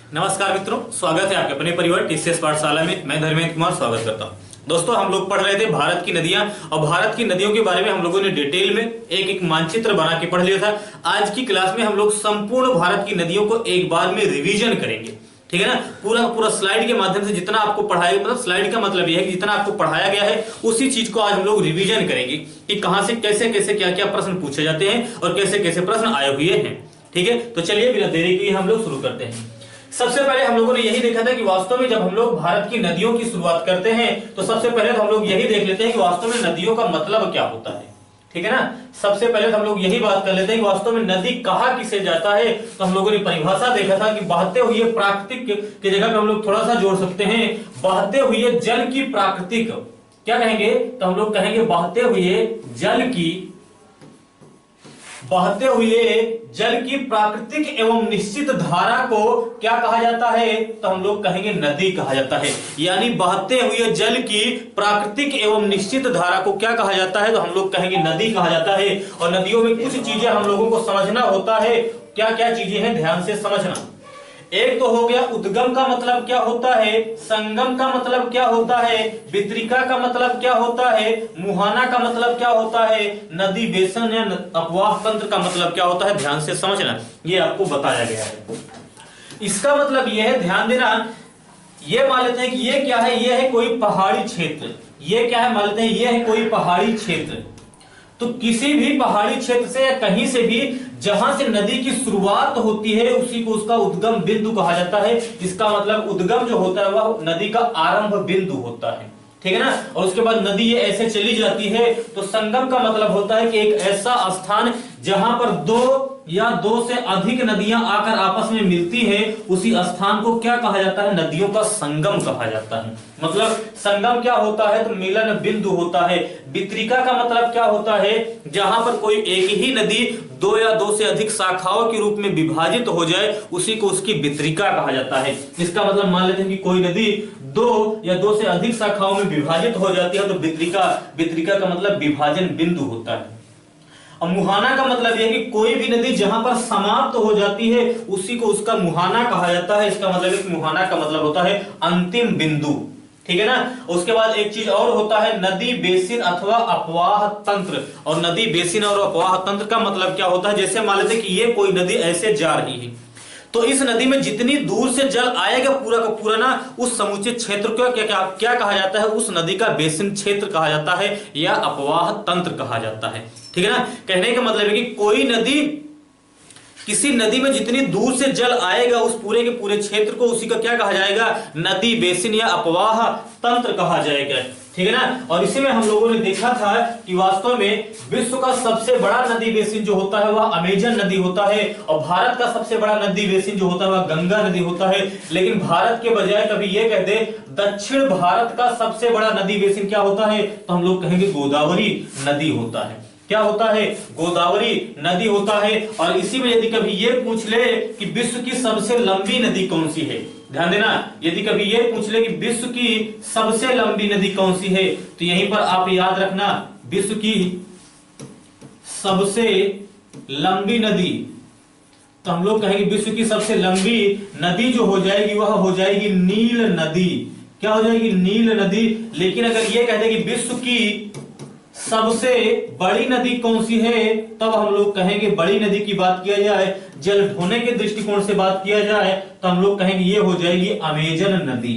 नमस्कार मित्रों, स्वागत है आपके अपने परिवार टीसीएस पाठशाला में। मैं धर्मेंद्र कुमार स्वागत करता हूं। दोस्तों, हम लोग पढ़ रहे थे भारत की नदियां और भारत की नदियों के बारे में हम लोगों ने डिटेल में एक एक मानचित्र बना के पढ़ लिया था। आज की क्लास में हम लोग संपूर्ण भारत की नदियों को एक बार में रिवीजन करेंगे, ठीक है ना। पूरा स्लाइड के माध्यम से जितना आपको पढ़ाया, मतलब स्लाइड का मतलब यह है कि जितना आपको पढ़ाया गया है उसी चीज को आज हम लोग रिवीजन करेंगे कि कहां से कैसे कैसे क्या क्या प्रश्न पूछे जाते हैं और कैसे कैसे प्रश्न आए हुए हैं, ठीक है। तो चलिए बिना देरी के हम लोग शुरू करते हैं। सबसे पहले हम लोगों ने यही देखा था कि वास्तव में जब हम लोग भारत की नदियों की शुरुआत करते हैं तो सबसे पहले तो हम लोग यही देख लेते हैं कि वास्तव में नदियों का मतलब क्या होता है, ठीक है ना। सबसे पहले तो हम लोग यही बात कर लेते हैं कि वास्तव में नदी कहाँ किसे जाता है। तो हम लोगों ने परिभाषा देखा था कि बहते हुए प्राकृतिक की जगह पे हम लोग थोड़ा सा जोड़ सकते हैं, बहते हुए जल की प्राकृतिक, क्या कहेंगे, तो हम लोग कहेंगे बहते हुए जल की प्राकृतिक एवं निश्चित धारा को क्या कहा जाता है, तो हम लोग कहेंगे नदी कहा जाता है। यानी बहते हुए जल की प्राकृतिक एवं निश्चित धारा को क्या कहा जाता है, तो हम लोग कहेंगे नदी कहा जाता है। और नदियों में कुछ चीजें हम लोगों को समझना होता है। क्या क्या चीजें हैं, ध्यान से समझना। एक तो हो गया उद्गम का मतलब क्या होता है, संगम का मतलब क्या होता है, वितरिका का मतलब क्या होता है, मुहाना का मतलब क्या होता है, नदी बेसन या अपवाह तंत्र का मतलब क्या होता है। ध्यान से समझना, ये आपको बताया गया है। इसका मतलब यह है, ध्यान देना, ये मान लेते हैं कि ये क्या है, ये है कोई पहाड़ी क्षेत्र। ये क्या है, मान लेते हैं ये है कोई पहाड़ी क्षेत्र। तो किसी भी पहाड़ी क्षेत्र से या कहीं से भी जहां से नदी की शुरुआत होती है उसी को उसका उद्गम बिंदु कहा जाता है। इसका मतलब उद्गम जो होता है वह नदी का आरंभ बिंदु होता है, ठीक है ना। और उसके बाद नदी ये ऐसे चली जाती है। तो संगम का मतलब होता है कि एक ऐसा स्थान जहां पर दो या दो से अधिक नदियां आकर आपस में मिलती है, उसी स्थान को क्या कहा जाता है, नदियों का संगम कहा जाता है। मतलब संगम क्या होता है, तो मिलन बिंदु होता है। वितरिका का मतलब क्या होता है, जहां पर कोई एक ही नदी दो या दो से अधिक शाखाओं के रूप में विभाजित हो जाए उसी को उसकी वितरिका कहा जाता है। इसका मतलब मान लेते हैं कि कोई नदी दो या दो से अधिक शाखाओं में विभाजित हो जाती है तो वितरिका का मतलब विभाजन बिंदु होता है। अब मुहाना का मतलब यह कि कोई भी नदी जहां पर समाप्त हो जाती है उसी को उसका मुहाना कहा जाता है। इसका मतलब है कि मुहाना का मतलब होता है अंतिम बिंदु, ठीक है ना। उसके बाद एक चीज और होता है नदी बेसिन अथवा अपवाह तंत्र। और नदी बेसिन और अपवाह तंत्र का मतलब क्या होता है, जैसे मान लेते कि ये कोई नदी ऐसे जा रही है तो इस नदी में जितनी दूर से जल आएगा पूरा का पूरा ना, उस समूचे क्षेत्र को क्या कहा जाता है, उस नदी का बेसिन क्षेत्र कहा जाता है या अपवाह तंत्र कहा जाता है, ठीक है ना। कहने का मतलब है कि कोई नदी, किसी नदी में जितनी दूर से जल आएगा उस पूरे के पूरे क्षेत्र को उसी का क्या कहा जाएगा, नदी बेसिन या अपवाह तंत्र कहा जाएगा, ठीक है ना। और इसी में हम लोगों ने देखा था कि वास्तव में विश्व का सबसे बड़ा नदी बेसिन जो होता है वह अमेजन नदी होता है और भारत का सबसे बड़ा नदी बेसिन जो होता है वह गंगा नदी होता है। लेकिन भारत के बजाय कभी यह कह दे दक्षिण भारत का सबसे बड़ा नदी बेसिन क्या होता है, तो हम लोग कहेंगे गोदावरी नदी होता है। क्या होता है, गोदावरी नदी होता है। और इसी में यदि कभी ये पूछ ले कि विश्व की सबसे लंबी नदी कौन सी है, ध्यान देना, यदि कभी ये पूछ ले कि विश्व की सबसे लंबी नदी कौन सी है तो यहीं पर आप याद रखना विश्व की सबसे लंबी नदी, तो हम लोग कहेंगे विश्व की सबसे लंबी नदी जो हो जाएगी वह हो जाएगी नील नदी। क्या हो जाएगी, नील नदी। लेकिन अगर ये कहते कि विश्व की सबसे बड़ी नदी कौन सी है तब हम लोग कहेंगे, बड़ी नदी की बात किया जाए, जल ढोने के दृष्टिकोण से बात किया जाए तो हम लोग कहेंगे ये हो जाएगी अमेजन नदी।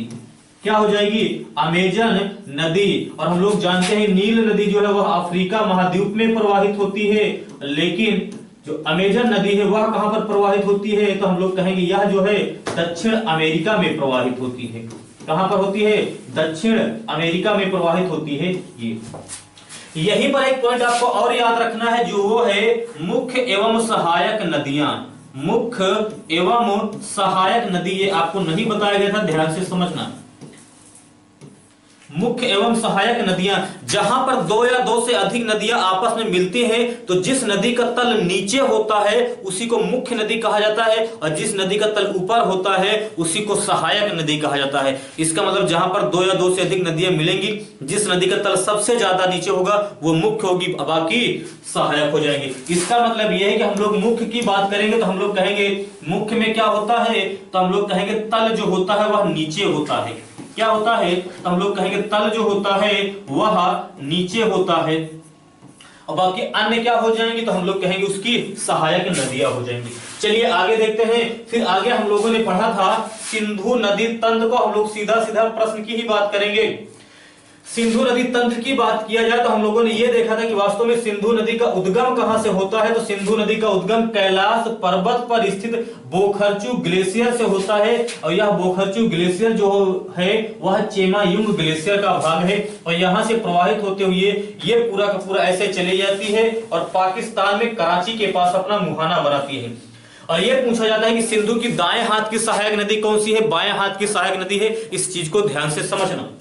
क्या हो जाएगी, अमेजन नदी। और हम लोग जानते हैं नील नदी जो है वह अफ्रीका महाद्वीप में प्रवाहित होती है, लेकिन जो अमेजन नदी है वह कहां पर प्रवाहित होती है, तो हम लोग कहेंगे यह जो है दक्षिण अमेरिका में प्रवाहित होती है। कहां पर होती है, दक्षिण अमेरिका में प्रवाहित होती है। यहीं पर एक पॉइंट आपको और याद रखना है जो वो है मुख्य एवं सहायक नदियां। मुख्य एवं सहायक नदी, ये आपको नहीं बताया गया था, ध्यान से समझना। मुख्य एवं सहायक नदियां, जहां पर दो या दो से अधिक नदियां आपस में मिलती हैं तो जिस नदी का तल नीचे होता है उसी को मुख्य नदी कहा जाता है, और जिस नदी का तल ऊपर होता है उसी को सहायक नदी कहा जाता है। इसका मतलब जहां पर दो या दो से अधिक नदियां मिलेंगी, जिस नदी का तल सबसे ज्यादा नीचे होगा वो मुख्य होगी, बाकी सहायक हो जाएंगे। इसका मतलब यह है कि हम लोग मुख्य की बात करेंगे तो हम लोग कहेंगे मुख्य में क्या होता है, तो हम लोग कहेंगे तल जो होता है वह नीचे होता है। क्या होता है, तो हम लोग कहेंगे तल जो होता है वह नीचे होता है, और बाकी अन्य क्या हो जाएंगे, तो हम लोग कहेंगे उसकी सहायक नदियां हो जाएंगी। चलिए आगे देखते हैं। फिर आगे हम लोगों ने पढ़ा था सिंधु नदी तंत्र को, हम लोग सीधा सीधा प्रश्न की ही बात करेंगे। सिंधु नदी तंत्र की बात किया जाए तो हम लोगों ने यह देखा था कि वास्तव में सिंधु नदी का उद्गम कहां से होता है, तो सिंधु नदी का उद्गम कैलाश पर्वत पर स्थित बोखरचू ग्लेशियर से होता है, और यह बोखरचू ग्लेशियर जो है वह चेमायुंग ग्लेशियर का भाग है, और यहां से प्रवाहित होते हुए ये पूरा का पूरा ऐसे चली जाती है और पाकिस्तान में कराची के पास अपना मुहाना बनाती है। और यह पूछा जाता है कि सिंधु की दाएं हाथ की सहायक नदी कौन सी है, बाएं हाथ की सहायक नदी है। इस चीज को ध्यान से समझना।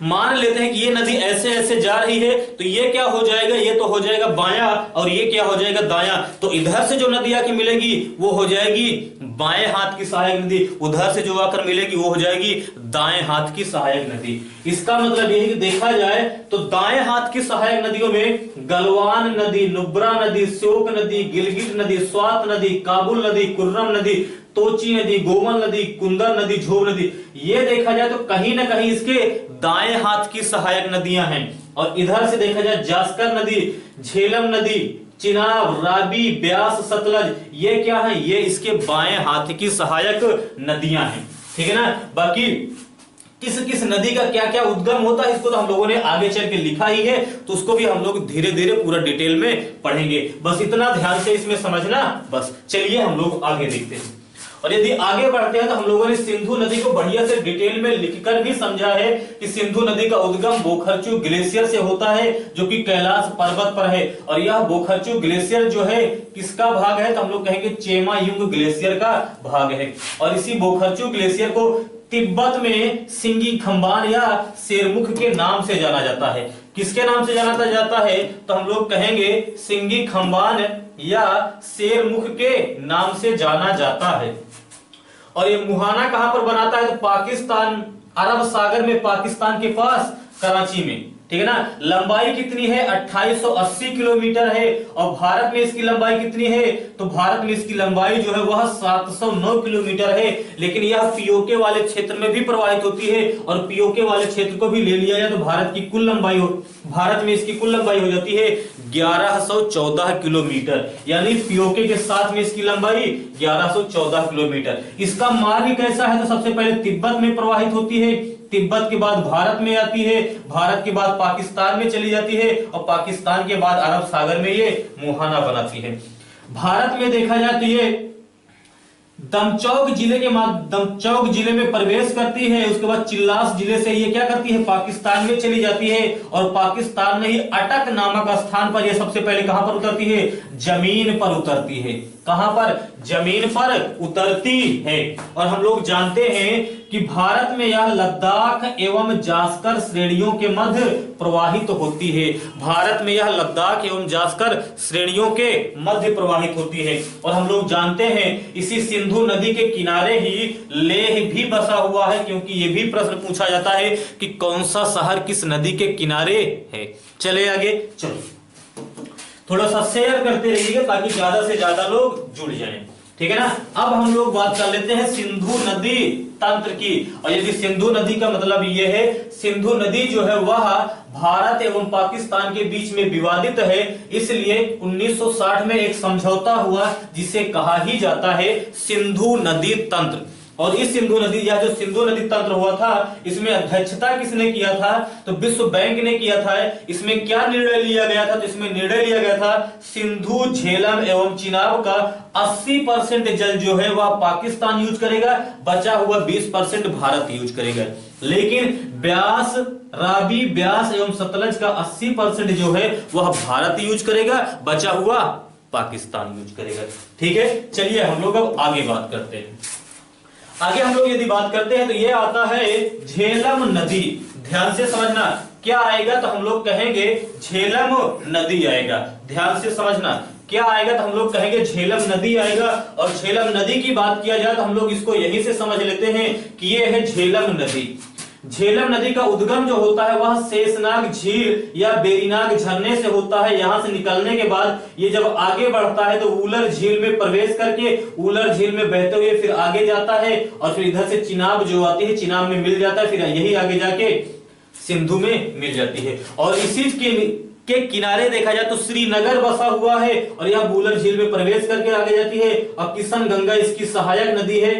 मान लेते हैं कि ये नदी ऐसे ऐसे जा रही है तो ये क्या हो जाएगा, ये तो हो जाएगा बायां, और ये क्या हो जाएगा दायां। तो इधर से जो नदी आके मिलेगी वो हो जाएगी बाएं हाथ की सहायक नदी, उधर से जो आकर मिलेगी वो हो जाएगी दाएं हाथ की सहायक नदी। इसका मतलब यह है कि देखा जाए तो दाएं हाथ की सहायक नदियों में गलवान नदी, नुब्रा नदी, श्योक नदी, गिलगित नदी, स्वात नदी, काबुल नदी, कुर्रम नदी, तोची नदी, गोमल नदी, कुंदर नदी, झोब नदी, ये देखा जाए तो कहीं ना कहीं इसके दाएं हाथ की सहायक नदियां हैं। और इधर से देखा जाए जास्कर नदी, झेलम नदी, चिनाब, राबी, ब्यास, सतलज, ये क्या है, ये इसके बाएं हाथ की सहायक नदियां हैं। ठीक है ना। बाकी किस किस नदी का क्या क्या उद्गम होता है इसको तो हम लोगों ने आगे चल के लिखा ही है, तो उसको भी हम लोग धीरे धीरे पूरा डिटेल में पढ़ेंगे। बस इतना ध्यान से इसमें समझना। बस चलिए हम लोग आगे देखते हैं। और यदि आगे बढ़ते हैं तो हम लोगों ने सिंधु नदी को बढ़िया से डिटेल में लिखकर भी समझा है कि सिंधु नदी का उद्गम बोखरचू ग्लेशियर से होता है जो कि कैलाश पर्वत पर है, और यह बोखरचू ग्लेशियर जो है किसका भाग है, तो हम लोग कहेंगे चेमायुंग ग्लेशियर का भाग है। और इसी बोखरचू ग्लेशियर को तिब्बत में सिंगी खंबान या शेरमुख के नाम से जाना जाता है। किसके नाम से जाना जाता है, तो हम लोग कहेंगे सिंगी खंबान या शेरमुख के नाम से जाना जाता है। और ये मुहाना कहां पर बनाता है, तो पाकिस्तान, अरब सागर में, पाकिस्तान के पास कराची में। ठीक है ना। लंबाई कितनी है, 2880 किलोमीटर है। और भारत में इसकी लंबाई कितनी है, तो भारत में इसकी लंबाई जो है वह 709 किलोमीटर है। लेकिन यह पीओके वाले क्षेत्र में भी प्रवाहित होती है, और पीओके वाले क्षेत्र को भी ले लिया जाए तो भारत की कुल लंबाई भारत में इसकी कुल लंबाई हो जाती है 1114 किलोमीटर, यानी पीओके के साथ में इसकी लंबाई 1114 किलोमीटर। इसका मार्ग कैसा है, तो सबसे पहले तिब्बत में प्रवाहित होती है, तिब्बत के बाद भारत में आती है, भारत के बाद पाकिस्तान में चली जाती है, और पाकिस्तान के बाद अरब सागर में ये मुहाना बनाती है। भारत में देखा जाए तो ये दमचौक जिले में प्रवेश करती है। उसके बाद चिल्लास जिले से ये क्या करती है, पाकिस्तान में चली जाती है, और पाकिस्तान में ही अटक नामक स्थान पर ये सबसे पहले कहां पर उतरती है, जमीन पर उतरती है। कहां पर, जमीन पर उतरती है। और हम लोग जानते हैं कि भारत में यह लद्दाख एवं जास्कर श्रेणियों के मध्य प्रवाहित होती है। भारत में यह लद्दाख एवं जास्कर श्रेणियों के मध्य प्रवाहित होती है। और हम लोग जानते हैं इसी सिंधु नदी के किनारे ही लेह भी बसा हुआ है, क्योंकि यह भी प्रश्न पूछा जाता है कि कौन सा शहर किस नदी के किनारे है। चले आगे, चलो थोड़ा सा शेयर करते रहिएगा ताकि ज्यादा से ज्यादा लोग जुड़ जाएं। ठीक है ना। अब हम लोग बात कर लेते हैं सिंधु नदी तंत्र की। और यदि सिंधु नदी का मतलब ये है, सिंधु नदी जो है वह भारत एवं पाकिस्तान के बीच में विवादित है, इसलिए 1960 में एक समझौता हुआ जिसे कहा ही जाता है सिंधु नदी तंत्र। और इस सिंधु नदी या जो सिंधु नदी तंत्र हुआ था, इसमें अध्यक्षता किसने किया था, तो विश्व बैंक ने किया था। इसमें क्या निर्णय लिया गया था, तो इसमें निर्णय लिया गया था सिंधु, झेलम एवं चिनाब का 80% जल जो है वह पाकिस्तान यूज करेगा, बचा हुआ 20% भारत यूज करेगा। लेकिन ब्यास, राबी, ब्यास एवं सतलज का 80% जो है वह भारत यूज करेगा, बचा हुआ पाकिस्तान यूज करेगा। ठीक है। चलिए हम लोग अब आगे बात करते हैं। आगे हम लोग यदि बात करते हैं तो ये आता है झेलम नदी। ध्यान से समझना, क्या आएगा तो हम लोग कहेंगे झेलम नदी आएगा। ध्यान से समझना, क्या आएगा तो हम लोग कहेंगे झेलम नदी आएगा। और झेलम नदी की बात किया जाए तो हम लोग इसको यहीं से समझ लेते हैं कि ये है झेलम नदी। झेलम नदी का उद्गम जो होता है वह शेषनाग झील या बेरीनाग झरने से होता है। यहां से निकलने के बाद ये जब आगे बढ़ता है तो उलर झील में प्रवेश करके उलर झील में बहते हुए फिर आगे जाता है और फिर इधर से चिनाब जो आती है, चिनाब में मिल जाता है, फिर यही आगे जाके सिंधु में मिल जाती है। और इसी के किनारे देखा जाए तो श्रीनगर बसा हुआ है और यह बूलर झील में प्रवेश करके आगे जाती है। और किशन गंगा इसकी सहायक नदी है।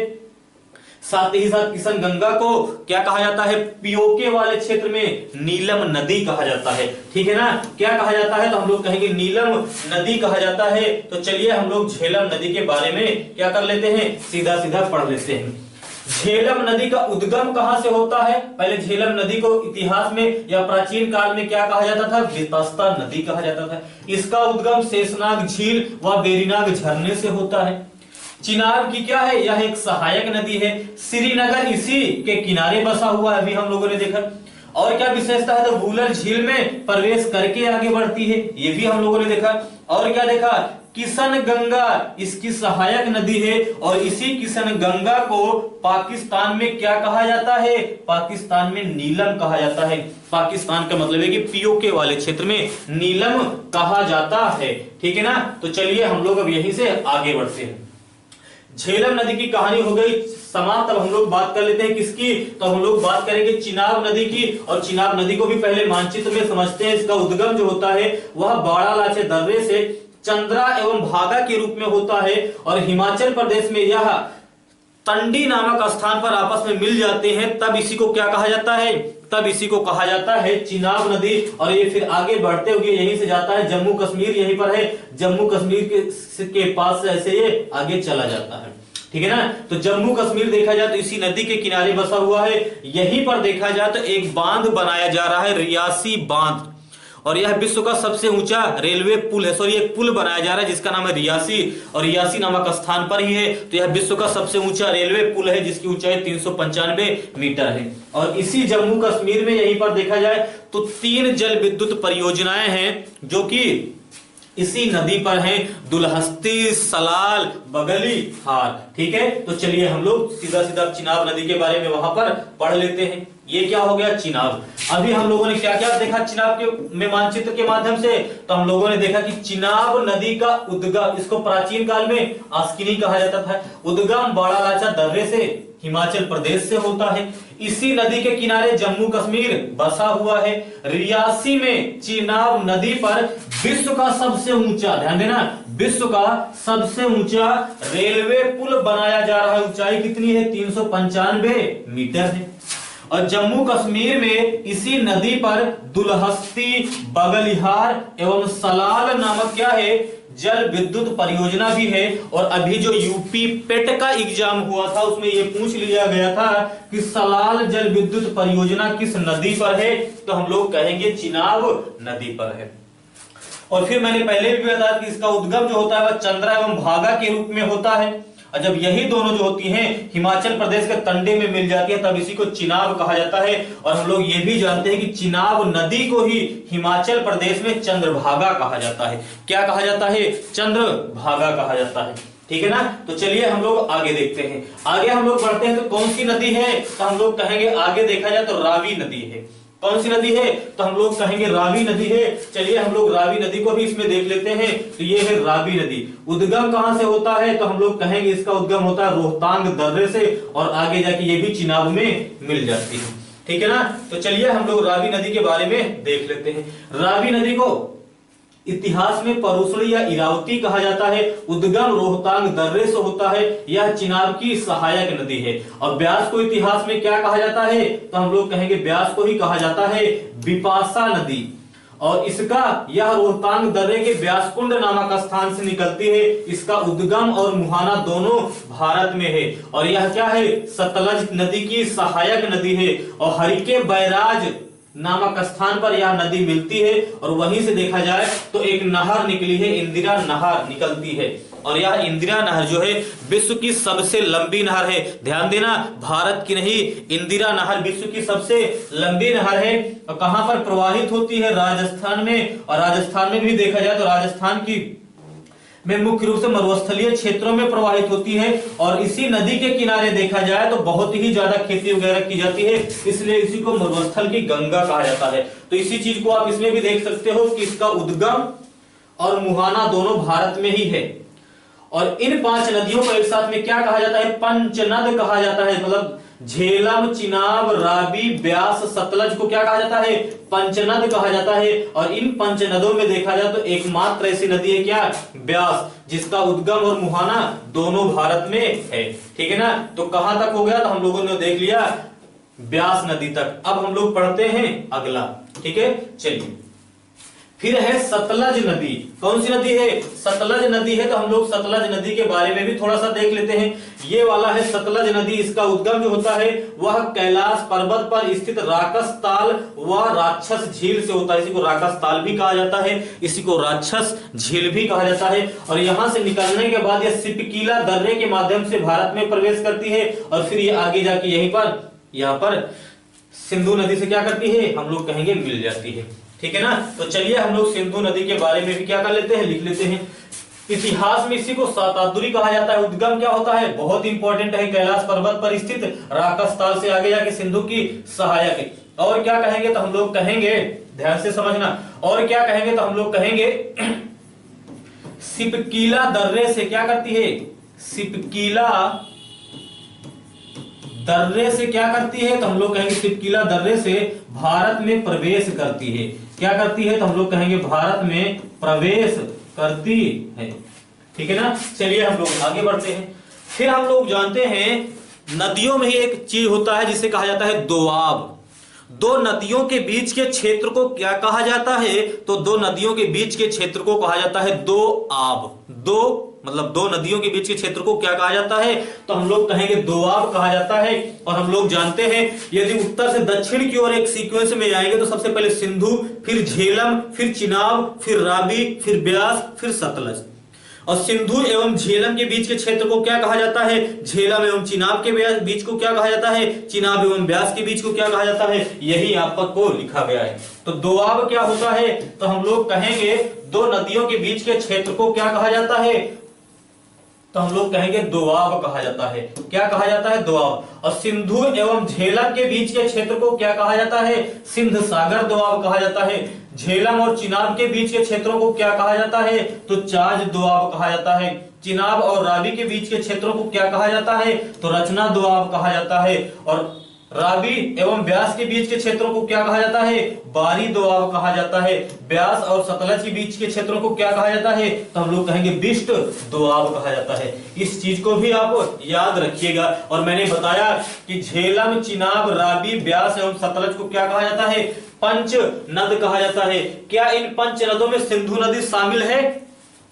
साथ ही साथ किशन गंगा को क्या कहा जाता है, पीओके वाले क्षेत्र में नीलम नदी कहा जाता है। ठीक है ना, क्या कहा जाता है तो हम लोग कहेंगे नीलम नदी कहा जाता है। तो चलिए हम लोग झेलम नदी के बारे में क्या कर लेते हैं, सीधा सीधा पढ़ लेते हैं। झेलम नदी का उद्गम कहां से होता है? पहले झेलम नदी को इतिहास में या प्राचीन काल में क्या कहा जाता था, बेतस्ता नदी कहा जाता था। इसका उद्गम शेषनाग झील व बेरीनाग झरने से होता है। चिनाब की क्या है, यह एक सहायक नदी है। श्रीनगर इसी के किनारे बसा हुआ है, अभी हम लोगों ने देखा। और क्या विशेषता है तो बूलर झील में प्रवेश करके आगे बढ़ती है, ये भी हम लोगों ने देखा। और क्या देखा, किशन गंगा इसकी सहायक नदी है। और इसी किशन गंगा को पाकिस्तान में क्या कहा जाता है, पाकिस्तान में नीलम कहा जाता है। पाकिस्तान का मतलब है कि पीओके वाले क्षेत्र में नीलम कहा जाता है। ठीक है ना, तो चलिए हम लोग अब यहीं से आगे बढ़ते हैं। झेलम नदी की कहानी हो गई समाप्त। अब हम लोग बात कर लेते हैं किसकी, तो हम लोग बात करेंगे चिनाब नदी की। और चिनाब नदी को भी पहले मानचित्र में समझते हैं। इसका उद्गम जो होता है वह बाड़ालाचे दर्रे से चंद्रा एवं भागा के रूप में होता है। और हिमाचल प्रदेश में यह तंडी नामक स्थान पर आपस में मिल जाते हैं, तब इसी को क्या कहा जाता है, तब इसी को कहा जाता है चिनाब नदी। और ये फिर आगे बढ़ते हुए यहीं से जाता है जम्मू कश्मीर, यहीं पर है जम्मू कश्मीर के पास से ऐसे ये आगे चला जाता है। ठीक है ना, तो जम्मू कश्मीर देखा जाए तो इसी नदी के किनारे बसा हुआ है। यहीं पर देखा जाए तो एक बांध बनाया जा रहा है, रियासी बांध। और यह विश्व का सबसे ऊंचा रेलवे पुल है, सॉरी एक पुल बनाया जा रहा है जिसका नाम है रियासी, और रियासी नामक स्थान पर ही है। तो यह विश्व का सबसे ऊंचा रेलवे पुल है जिसकी ऊंचाई 395 मीटर है। और इसी जम्मू कश्मीर में यहीं पर देखा जाए तो 3 जल विद्युत परियोजनाएं हैं जो कि इसी नदी पर हैं, दुलहस्ती, सलाल, बगली हार। ठीक है, तो चलिए हम लोग सीधा सीधा चिनाब नदी के बारे में वहां पर पढ़ लेते हैं। ये क्या हो गया, चिनाब। अभी हम लोगों ने क्या क्या देखा चिनाब के में मानचित्र के माध्यम से, तो हम लोगों ने देखा कि चिनाब नदी का उद्गम, इसको प्राचीन काल में आस्किनी कहा जाता था। उद्गम बाड़ालाचा दर्रे से हिमाचल प्रदेश से होता है। इसी नदी के किनारे जम्मू कश्मीर बसा हुआ है। रियासी में चिनाब नदी पर विश्व का सबसे ऊंचा, ध्यान देना, विश्व का सबसे ऊंचा रेलवे पुल बनाया जा रहा है। ऊंचाई कितनी है, 395 मीटर है। और जम्मू कश्मीर में इसी नदी पर दुलहस्ती, बगलिहार एवं सलाल नामक क्या है, जल विद्युत परियोजना भी है। और अभी जो यूपी पेट का एग्जाम हुआ था उसमें ये पूछ लिया गया था कि सलाल जल विद्युत परियोजना किस नदी पर है, तो हम लोग कहेंगे चिनाब नदी पर है। और फिर मैंने पहले भी बताया कि इसका उद्गम जो होता है वह चंद्रा एवं भागा के रूप में होता है। और जब यही दोनों जो होती हैं हिमाचल प्रदेश के तंडे में मिल जाती है तब इसी को चिनाब कहा जाता है। और हम लोग ये भी जानते हैं कि चिनाब नदी को ही हिमाचल प्रदेश में चंद्रभागा कहा जाता है। क्या कहा जाता है, चंद्रभागा कहा जाता है। ठीक है ना, तो चलिए हम लोग आगे देखते हैं। आगे हम लोग बढ़ते हैं तो कौन सी नदी है, तो हम लोग कहेंगे आगे देखा जाए तो रावी नदी है। कौन सी नदी है, तो हम लोग कहेंगे रावी नदी है। चलिए हम लोग रावी नदी को भी इसमें देख लेते हैं। तो ये है रावी नदी। उद्गम कहां से होता है, तो हम लोग कहेंगे इसका उद्गम होता है रोहतांग दर्रे से, और आगे जाके ये भी चिनाब में मिल जाती है। ठीक है ना, तो चलिए हम लोग रावी नदी के बारे में देख लेते हैं। रावी नदी को इतिहास में परुसड़ी या इरावती कहा जाता है। उद्गम रोहतांग दर्रे से होता है। यह चिनाब की सहायक नदी है। और ब्यास को इतिहास में क्या कहा जाता है, तो हम लोग कहेंगे ब्यास को ही कहा जाता है बिपाशा नदी। और इसका यह रोहतांग दर्रे के व्यासकुंड नामक स्थान से निकलती है। इसका उद्गम और मुहाना दोनों भारत में है। और यह क्या है, सतलज नदी की सहायक नदी है। और हरिके बैराज नामक स्थान पर यह नदी मिलती है और वहीं से देखा जाए तो एक नहर निकली है, इंदिरा नहर निकलती है। और यह इंदिरा नहर जो है विश्व की सबसे लंबी नहर है। ध्यान देना, भारत की नहीं, इंदिरा नहर विश्व की सबसे लंबी नहर है। और कहां पर प्रवाहित होती है? राजस्थान में। और राजस्थान में भी देखा जाए तो राजस्थान की में मुख्य रूप से मरुस्थलीय क्षेत्रों में प्रवाहित होती है। और इसी नदी के किनारे देखा जाए तो बहुत ही ज्यादा खेती वगैरह की जाती है, इसलिए इसी को मरुस्थल की गंगा कहा जाता है। तो इसी चीज को आप इसमें भी देख सकते हो कि इसका उद्गम और मुहाना दोनों भारत में ही है। और इन 5 नदियों को एक साथ में क्या कहा जाता है? पंचनद कहा जाता है। मतलब झेलम, चिनाब, रावी, ब्यास, सतलज को क्या कहा जाता है? पंचनद कहा जाता है। और इन पंचनदों में देखा जाए तो एकमात्र ऐसी नदी है क्या? ब्यास, जिसका उद्गम और मुहाना दोनों भारत में है। ठीक है ना? तो कहां तक हो गया? तो हम लोगों ने देख लिया ब्यास नदी तक। अब हम लोग पढ़ते हैं अगला। ठीक है, चलिए। फिर है सतलज नदी। कौन सी नदी है? सतलज नदी है। तो हम लोग सतलज नदी के बारे में भी थोड़ा सा देख लेते हैं। ये वाला है सतलज नदी। इसका उद्गम जो होता है वह कैलाश पर्वत पर स्थित राकस ताल व राक्षस झील से होता है। इसी को राकस ताल भी कहा जाता है, इसी को राक्षस झील भी कहा जाता है। और यहां से निकलने के बाद यह सिपकीला दर्रे के माध्यम से भारत में प्रवेश करती है। और फिर ये आगे जाके यहीं पर, यहां पर सिंधु नदी से क्या करती है? हम लोग कहेंगे मिल जाती है। ठीक है ना? तो चलिए हम लोग सिंधु नदी के बारे में भी क्या कर लेते हैं? लिख लेते हैं। इतिहास में इसी को शताद्री कहा जाता है। उद्गम क्या होता है? बहुत इंपॉर्टेंट है, कैलाश पर्वत पर स्थित राकस ताल से आगे जाके सिंधु की सहायक है। और क्या कहेंगे? तो हम लोग कहेंगे, ध्यान से समझना, और क्या कहेंगे? तो हम लोग कहेंगे सिपकीला दर्रे से क्या करती है? सिपकीला दर्रे से क्या करती है? तो हम लोग कहेंगे सिपकीला दर्रे से भारत में प्रवेश करती है। क्या करती है? तो हम लोग कहेंगे भारत में प्रवेश करती है। ठीक है ना? चलिए हम लोग आगे बढ़ते हैं। फिर हम लोग जानते हैं नदियों में ही एक चीज होता है जिसे कहा जाता है दोआब। दो नदियों के बीच के क्षेत्र को क्या कहा जाता है? तो दो नदियों के बीच के क्षेत्र को कहा जाता है दोआब। दो मतलब दो नदियों के बीच के क्षेत्र को क्या कहा जाता है? तो हम लोग कहेंगे दोआब कहा जाता है। और हम लोग जानते हैं यदि उत्तर से दक्षिण की ओर एक सीक्वेंस में जाएंगे तो सबसे पहले सिंधु, फिर झेलम, फिर चिनाब, फिर रावी, फिर ब्यास, फिर सतलज। और सिंधु एवं झेलम के बीच के क्षेत्र को क्या कहा जाता है? झेलम एवं चिनाब के बीच को क्या कहा जाता है? चिनाब एवं ब्यास के बीच को क्या कहा जाता है? यही आपको लिखा गया है। तो दोआब क्या होता है? तो हम लोग कहेंगे दो नदियों के बीच के क्षेत्र को क्या कहा जाता है? तो हम लोग कहेंगे दोआब कहा जाता है। क्या कहा जाता है? दोआब। और सिंधु एवं झेलम के बीच के क्षेत्र को क्या कहा जाता है? सिंध सागर दोआब कहा जाता है। झेलम और चिनाब के बीच के क्षेत्रों को क्या कहा जाता है? तो चाज दोआब कहा जाता है। चिनाब और रावी के बीच के क्षेत्रों को क्या कहा जाता है? तो रचना दोआब कहा जाता है। और रावी एवं ब्यास के बीच के क्षेत्रों को क्या कहा जाता है? बारी दोआब कहा जाता है। ब्यास और सतलज के बीच के क्षेत्रों को क्या कहा जाता है? तो हम लोग कहेंगे बिष्ट दोआब कहा जाता है। इस चीज को भी आप याद रखिएगा। और मैंने बताया कि झेलम, चिनाब, रावी, ब्यास एवं सतलज को क्या कहा जाता है? पंच नद कहा जाता है। क्या इन पंच नदों में सिंधु नदी शामिल है?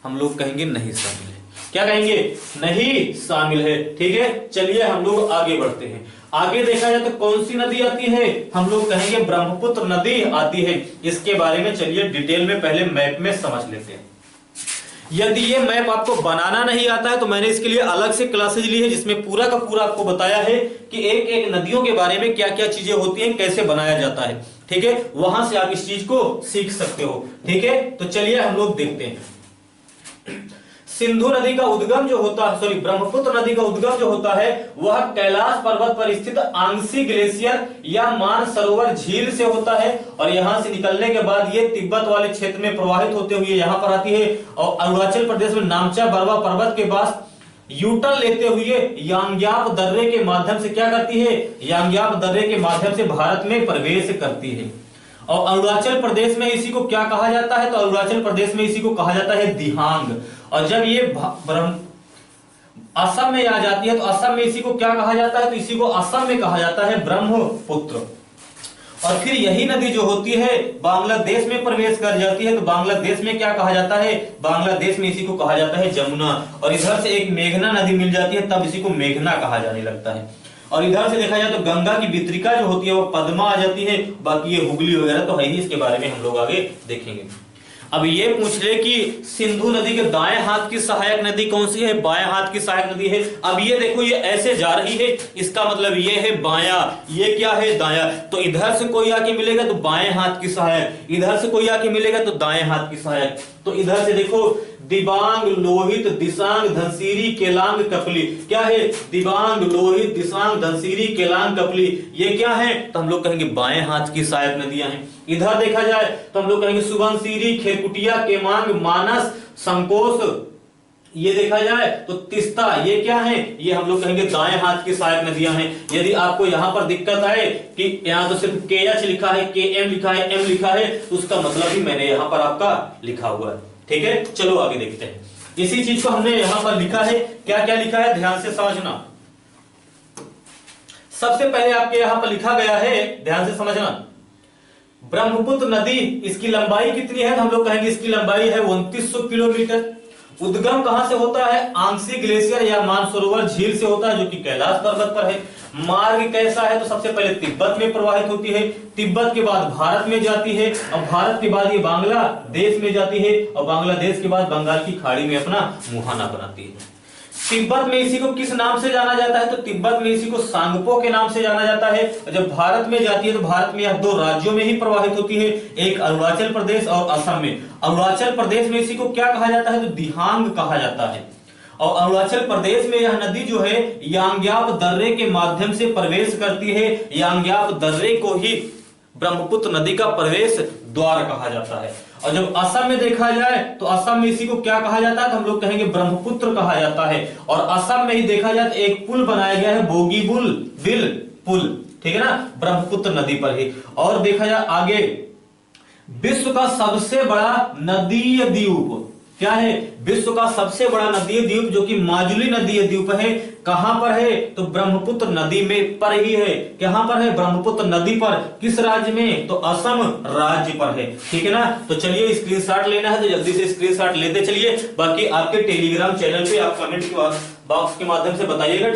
हम लोग कहेंगे नहीं शामिल है। क्या कहेंगे? नहीं शामिल है। ठीक है, चलिए हम लोग आगे बढ़ते हैं। आगे देखा जाए तो कौन सी नदी आती है? हम लोग कहेंगे ब्रह्मपुत्र नदी आती है। इसके बारे में चलिए डिटेल में पहले मैप में समझ लेते हैं। यदि ये मैप आपको बनाना नहीं आता है तो मैंने इसके लिए अलग से क्लासेज ली है जिसमें पूरा का पूरा आपको बताया है कि एक एक नदियों के बारे में क्या क्या चीजें होती हैं, कैसे बनाया जाता है। ठीक है, वहां से आप इस चीज को सीख सकते हो। ठीक है, तो चलिए हम लोग देखते हैं। सिंधु नदी का उद्गम जो होता है, सॉरी ब्रह्मपुत्र नदी का उद्गम जो होता है वह कैलाश पर्वत पर स्थित आंसी ग्लेशियर या मानसरोवर झील से होता है। और यहां से निकलने के बाद ये तिब्बत वाले क्षेत्र में प्रवाहित होते हुए यहां पर आती है और अरुणाचल प्रदेश में नामचा बरवा पर्वत के पास यूटर्न लेते हुए यांग्याप दर्रे के माध्यम से क्या करती है? यांग्याप दर्रे के माध्यम से भारत में प्रवेश करती है। और अरुणाचल प्रदेश में इसी को क्या कहा जाता है? तो अरुणाचल प्रदेश में इसी को कहा जाता है दिहांग। और जब ये असम में आ जाती है तो असम में इसी को क्या कहा जाता है? तो इसी को असम में कहा जाता है ब्रह्मपुत्र। और फिर यही नदी जो होती है बांग्लादेश में प्रवेश कर जाती है तो बांग्लादेश में क्या कहा जाता है? बांग्लादेश में इसी को कहा जाता है जमुना। और इधर से एक मेघना नदी मिल जाती है तब इसी को मेघना कहा जाने लगता है। और इधर से देखा जाए तो गंगा की वितरिका जो होती है वो पद्मा आ जाती है, बाकी ये हुगली वगैरह तो है ही, इसके बारे में हम लोग आगे देखेंगे। अब ये पूछ ले कि सिंधु नदी के दाएं हाथ की सहायक नदी कौन सी है, बाएं हाथ की सहायक नदी है। अब ये देखो ये ऐसे जा रही है, इसका मतलब ये है बायां, ये क्या है दायां। तो इधर से कोई आके मिलेगा तो बाएं हाथ की सहायक, इधर से कोई आके मिलेगा तो दाएं हाथ की सहायक। तो इधर से देखो दिबांग, लोहित, दिसांग, धनसिरी, केलांग, कपली, क्या है दिबांग, लोहित, दिसांग, धनसिरी, केलांग, कपली, ये क्या है तो हम लोग कहेंगे बाएं हाथ की सहायक नदियां हैं। इधर देखा जाए तो हम लोग कहेंगे सुबनसिरी, खेरकुटिया, केमांग, मानस, संकोच, ये देखा जाए तो तिस्ता, ये क्या है, ये हम लोग कहेंगे दाएं हाथ की सहायक नदियां हैं। यदि आपको यहां पर दिक्कत आए कि यहां तो सिर्फ KH लिखा है, KM लिखा है, M लिखा है, तो उसका मतलब ही मैंने यहां पर आपका लिखा हुआ है। ठीक है, चलो आगे देखते हैं। इसी चीज को हमने यहां पर लिखा है, क्या क्या लिखा है ध्यान से समझना। सबसे पहले आपके यहां पर लिखा गया है, ध्यान से समझना, ब्रह्मपुत्र नदी, इसकी लंबाई कितनी है तो हम लोग कहेंगे इसकी लंबाई है 2900 किलोमीटर। उद्गम कहां से होता है, आंशिक ग्लेशियर या मानसरोवर झील से होता है, जो कि कैलाश पर्वत पर है। मार्ग कैसा है तो सबसे पहले तिब्बत में प्रवाहित होती है, तिब्बत के बाद भारत में जाती है, और भारत के बाद ये बांग्लादेश में जाती है, और बांग्लादेश के बाद बंगाल की खाड़ी में अपना मुहाना बनाती है। तिब्बत में इसी को किस नाम से जाना जाता है तो तिब्बत में इसी को सांगपो के नाम से जाना जाता है। जब भारत में जाती है तो भारत में यह 2 राज्यों में ही प्रवाहित होती है, एक अरुणाचल प्रदेश और असम में। अरुणाचल प्रदेश में इसी को क्या कहा जाता है तो दिहांग कहा जाता है, और अरुणाचल प्रदेश में यह नदी जो है यांग्याप दर्रे के माध्यम से प्रवेश करती है। यांग्याप दर्रे को ही ब्रह्मपुत्र नदी का प्रवेश द्वार कहा जाता है। और जब असम में देखा जाए तो असम में इसी को क्या कहा जाता है तो हम लोग कहेंगे ब्रह्मपुत्र कहा जाता है। और असम में ही देखा जाए तो एक पुल बनाया गया है, बोगीबिल बिल पुल, ठीक है ना, ब्रह्मपुत्र नदी पर ही। और देखा जाए आगे, विश्व का सबसे बड़ा नदीय द्वीप क्या है, विश्व का सबसे बड़ा नदीय द्वीप जो कि माजुली नदीय द्वीप है, कहां पर है तो ब्रह्मपुत्र नदी में पर ही है। कहां पर है, ब्रह्मपुत्र नदी पर, किस राज्य में तो असम राज्य पर है। ठीक है ना, तो चलिए स्क्रीनशॉट लेना है तो जल्दी से स्क्रीनशॉट लेते चलिए, बाकी आपके टेलीग्राम चैनल पे आप कमेंट बॉक्स के माध्यम से बताइएगा,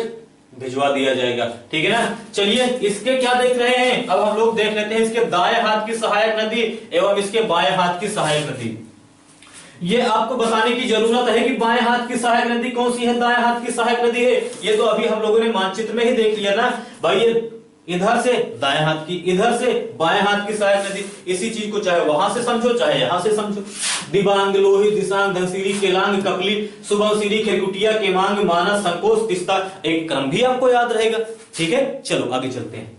भिजवा दिया जाएगा। ठीक है ना, चलिए इसके क्या देख रहे हैं, अब हम लोग देख लेते हैं इसके दाएं हाथ की सहायक नदी एवं इसके बाएं हाथ की सहायक नदी। ये आपको बताने की जरूरत है कि बाएं हाथ की सहायक नदी कौन सी है, दाएं हाथ की सहायक नदी है। ये तो अभी हम लोगों ने मानचित्र में ही देख लिया ना भाई, ये इधर से दाएं हाथ की, इधर से बाएं हाथ की सहायक नदी। इसी चीज को चाहे वहां से समझो चाहे यहां से समझो, दिबांग, लोहित, दिसांग, धनसिरी, केलांग, कपली, सुबनसिरी, खेरकुटिया, केमांग, मानस, संकोच, तिस्ता, एक क्रम भी आपको याद रहेगा। ठीक है, चलो आगे चलते हैं।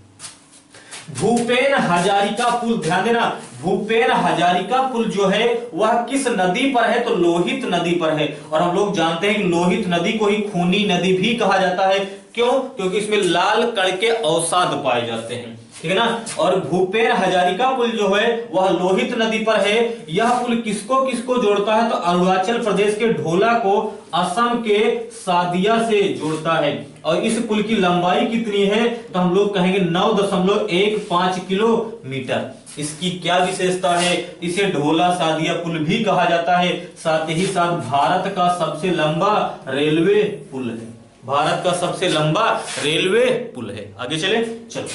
भूपेन हजारिका पुल, ध्यान देना, भूपेन हजारिका पुल जो है वह किस नदी पर है तो लोहित नदी पर है। और हम लोग जानते हैं कि लोहित नदी को ही खूनी नदी भी कहा जाता है, क्यों, क्योंकि इसमें लाल कण के अवसाद पाए जाते हैं। ठीक है ना, और भूपेन हजारिका पुल जो है वह लोहित नदी पर है। यह पुल किसको किसको जोड़ता है तो अरुणाचल प्रदेश के ढोला को असम के सादिया से जोड़ता है। और इस पुल की लंबाई कितनी है तो हम लोग कहेंगे 9.15 किलोमीटर। इसकी क्या विशेषता है, इसे ढोला सादिया पुल भी कहा जाता है, साथ ही साथ भारत का सबसे लंबा रेलवे पुल है, भारत का सबसे लंबा रेलवे पुल है। आगे चले, चलो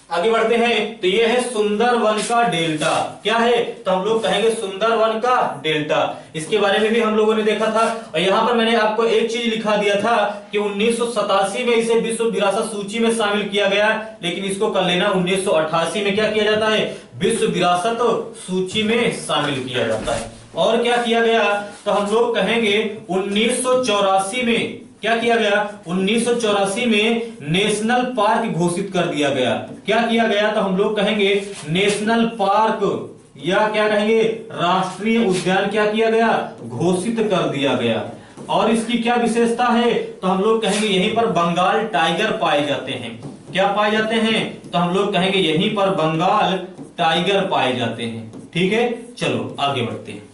आगे बढ़ते हैं। तो ये है सुंदरवन का डेल्टा, क्या है तो हम लोग कहेंगे सुंदरवन का डेल्टा। इसके बारे में भी हम लोगों ने देखा था, और यहां पर मैंने आपको एक चीज लिखा दिया था कि 1987 में इसे विश्व विरासत सूची में शामिल किया गया, लेकिन इसको कर लेना 1988 में क्या किया जाता है, विश्व विरासत सूची में शामिल किया जाता है। और क्या किया गया तो हम लोग कहेंगे 1984 में क्या किया गया, 1984 में नेशनल पार्क घोषित कर दिया गया। क्या किया गया तो हम लोग कहेंगे नेशनल पार्क या क्या कहेंगे राष्ट्रीय उद्यान क्या किया गया, घोषित कर दिया गया। और इसकी क्या विशेषता है तो हम लोग कहेंगे यहीं पर बंगाल टाइगर पाए जाते हैं। क्या पाए जाते हैं तो हम लोग कहेंगे यहीं पर बंगाल टाइगर पाए जाते हैं। ठीक है, चलो आगे बढ़ते हैं।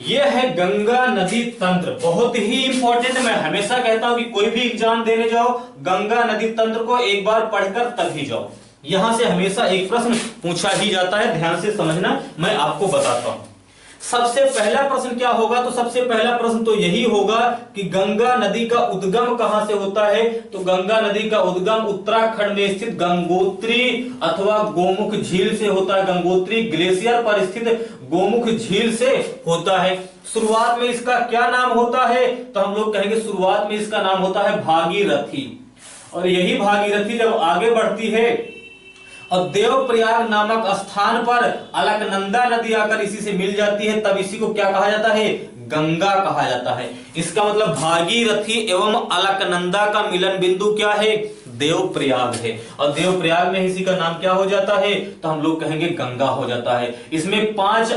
यह है गंगा नदी तंत्र, बहुत ही इंपॉर्टेंट। मैं हमेशा कहता हूं कि कोई भी एग्जाम देने जाओ गंगा नदी तंत्र को एक बार पढ़कर तभी जाओ, यहां से हमेशा एक प्रश्न पूछा ही जाता है। ध्यान से समझना, मैं आपको बताता हूं। सबसे पहला प्रश्न क्या होगा? तो सबसे पहला प्रश्न तो यही होगा कि गंगा नदी का उद्गम कहां से होता है? तो गंगा नदी का उद्गम उत्तराखंड में स्थित गंगोत्री अथवा गोमुख झील से होता है। गंगोत्री ग्लेशियर पर स्थित गोमुख झील से होता है। शुरुआत में इसका क्या नाम होता है? तो हम लोग कहेंगे शुरुआत में इसका नाम होता है भागीरथी। और यही भागीरथी जब आगे बढ़ती है और देवप्रयाग नामक स्थान पर अलकनंदा नदी आकर इसी से मिल जाती है, तब इसी को क्या कहा जाता है? गंगा कहा जाता है। इसका मतलब भागीरथी एवं अलकनंदा का मिलन बिंदु क्या है? देवप्रयाग है। और देवप्रयाग में इसी का नाम क्या हो जाता है? तो हम लोग कहेंगे गंगा हो जाता है। इसमें 5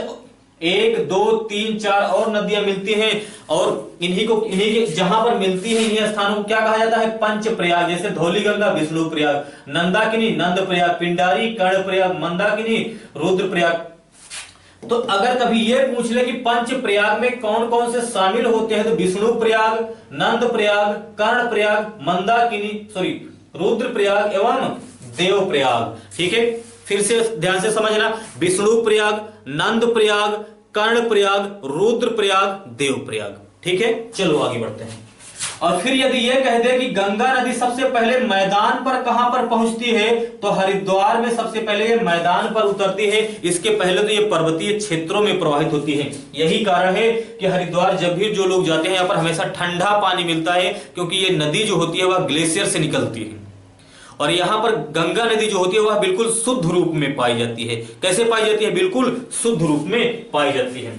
1 2 3 4 और नदियां मिलती हैं और इन्हीं जहां पर मिलती है इन्हीं स्थानों को क्या कहा जाता है? पंच प्रयाग। जैसे धौली गंगा विष्णु प्रयाग, नंदाकिनी नंद प्रयाग, पिंडारी कर्ण प्रयाग, मंदाकिनी रुद्र प्रयाग। तो अगर कभी ये पूछ ले कि पंच प्रयाग में कौन कौन से शामिल होते हैं, तो विष्णु प्रयाग, नंद प्रयाग, कर्ण प्रयाग, मंदाकिनी रुद्र प्रयाग एवं देव प्रयाग। ठीक है, फिर से ध्यान से समझना, विष्णु प्रयाग, नंद प्रयाग, कर्ण प्रयाग, रुद्र प्रयाग, देव प्रयाग। ठीक है, चलो आगे बढ़ते हैं। और फिर यदि यह कह दे कि गंगा नदी सबसे पहले मैदान पर कहां पर पहुंचती है, तो हरिद्वार में सबसे पहले ये मैदान पर उतरती है। इसके पहले तो ये पर्वतीय क्षेत्रों में प्रवाहित होती है। यही कारण है कि हरिद्वार जब भी जो लोग जाते हैं यहाँ पर हमेशा ठंडा पानी मिलता है, क्योंकि ये नदी जो होती है वह ग्लेशियर से निकलती है। और यहां पर गंगा नदी जो होती है वह बिल्कुल शुद्ध रूप में पाई जाती है। कैसे पाई जाती है? बिल्कुल शुद्ध रूप में पाई जाती है।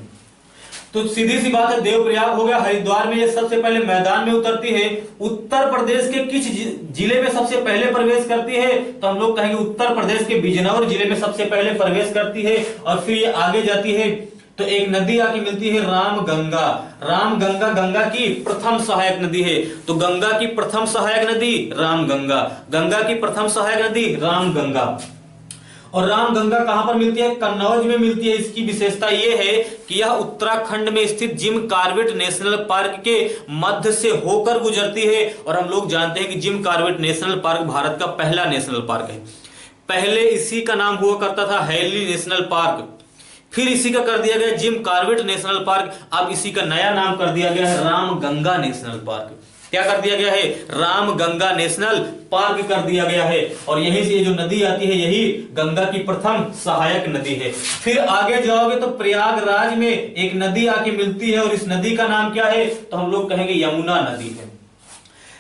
तो सीधी सी बात है, देवप्रयाग हो गया, हरिद्वार में ये सबसे पहले मैदान में उतरती है। उत्तर प्रदेश के किस जिले में सबसे पहले प्रवेश करती है? तो हम लोग कहेंगे उत्तर प्रदेश के बिजनौर जिले में सबसे पहले प्रवेश करती है। और फिर ये आगे जाती है तो एक नदी आके मिलती है रामगंगा। रामगंगा गंगा की प्रथम सहायक नदी है। तो गंगा की प्रथम सहायक नदी रामगंगा, गंगा की प्रथम सहायक नदी रामगंगा। और रामगंगा कहां पर मिलती है? कन्नौज में मिलती है। इसकी विशेषता यह है कि यह उत्तराखंड में स्थित जिम कॉर्बेट नेशनल पार्क के मध्य से होकर गुजरती है। और हम लोग जानते हैं कि Jim Corbett national park Bharat का पहला नेशनल पार्क है। पहले इसी का नाम हुआ करता था हैली नेशनल पार्क, फिर इसी का कर दिया गया जिम कॉर्बेट नेशनल पार्क, अब इसी का नया नाम कर दिया गया है रामगंगा नेशनल पार्क। क्या कर दिया गया है? रामगंगा नेशनल पार्क कर दिया गया है। और यहीं से जो नदी आती है यही गंगा की प्रथम सहायक नदी है। फिर आगे जाओगे तो प्रयागराज में एक नदी आके मिलती है और इस नदी का नाम क्या है? तो हम लोग कहेंगे यमुना नदी है।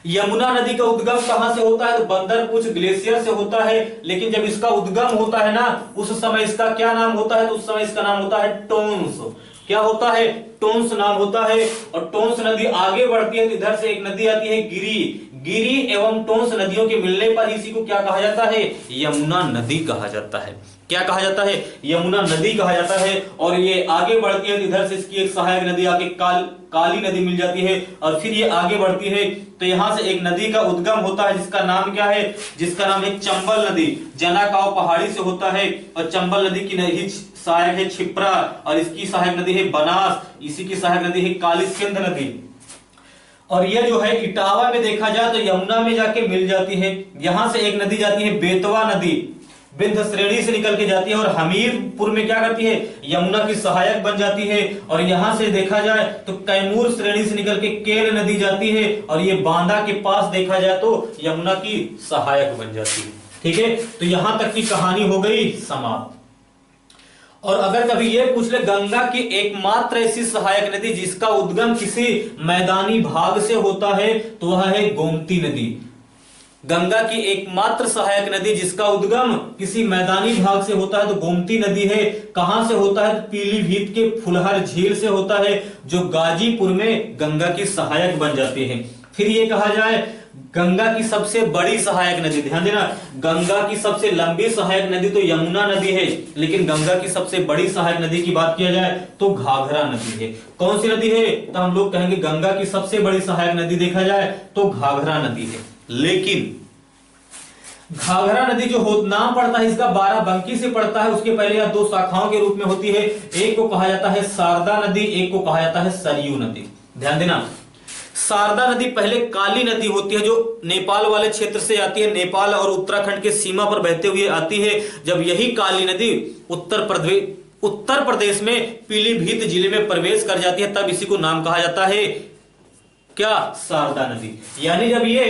यमुना नदी का उद्गम कहां से होता है? तो बंदरपुर ग्लेशियर से होता है। लेकिन जब इसका उद्गम होता है ना, उस समय इसका क्या नाम होता है? तो उस समय इसका नाम होता है टोंस। क्या होता है? टोंस नाम होता है। और टोंस नदी आगे बढ़ती है तो इधर से एक नदी आती है गिरी। गिरी एवं टोंस नदियों के मिलने पर इसी को क्या कहा जाता है? यमुना नदी कहा जाता है। क्या कहा जाता है? यमुना नदी कहा जाता है। और ये आगे बढ़ती है तो इधर से इसकी एक सहायक नदी आके काली नदी मिल जाती है। और फिर ये आगे बढ़ती है तो यहां से एक नदी का उद्गम होता है जिसका नाम क्या है? जिसका नाम है चंबल नदी। जनाकाव पहाड़ी से होता है। और चंबल नदी की सहायक है क्षिप्रा और इसकी सहायक नदी है बनास, इसी की सहायक नदी है कालीसिंध नदी। और यह जो है इटावा में देखा जाए तो यमुना में जाके मिल जाती है। यहां से एक नदी जाती है बेतवा नदी, विंध्य श्रेणी से निकल के जाती है और हमीरपुर में क्या करती है? यमुना की सहायक बन जाती है। और यहां से देखा जाए तो कैमूर श्रेणी से निकल के केल नदी जाती है और ये बांदा के पास देखा जाए तो यमुना की सहायक बन जाती है। ठीक है, तो यहां तक की कहानी हो गई समाप्त। और अगर कभी ये पूछ ले गंगा की एकमात्र ऐसी सहायक नदी जिसका उद्गम किसी मैदानी भाग से होता है, तो वह है गोमती नदी। गंगा की एकमात्र सहायक नदी जिसका उद्गम किसी मैदानी भाग से होता है तो गोमती नदी है। कहां से होता है? पीलीभीत के फुलहर झील से होता है, जो गाजीपुर में गंगा की सहायक बन जाती है। फिर ये कहा जाए गंगा की सबसे बड़ी सहायक नदी, ध्यान देना, गंगा की सबसे लंबी सहायक नदी तो यमुना नदी है, लेकिन गंगा की सबसे बड़ी सहायक नदी की बात किया जाए तो घाघरा नदी है। कौन सी नदी है? तो हम लोग कहेंगे गंगा की सबसे बड़ी सहायक नदी देखा जाए तो घाघरा नदी है। लेकिन घाघरा नदी जो नाम पड़ता है इसका बाराबंकी से पड़ता है। उसके पहले यह 2 शाखाओं के रूप में होती है। एक को कहा जाता है शारदा नदी, एक को कहा जाता है सरयू नदी। ध्यान देना, शारदा नदी पहले काली नदी होती है जो नेपाल वाले क्षेत्र से आती है, नेपाल और उत्तराखंड के सीमा पर बहते हुए आती है। जब यही काली नदी उत्तर प्रदेश में पीलीभीत जिले में प्रवेश कर जाती है तब इसी को नाम कहा जाता है क्या, शारदा नदी। यानी जब ये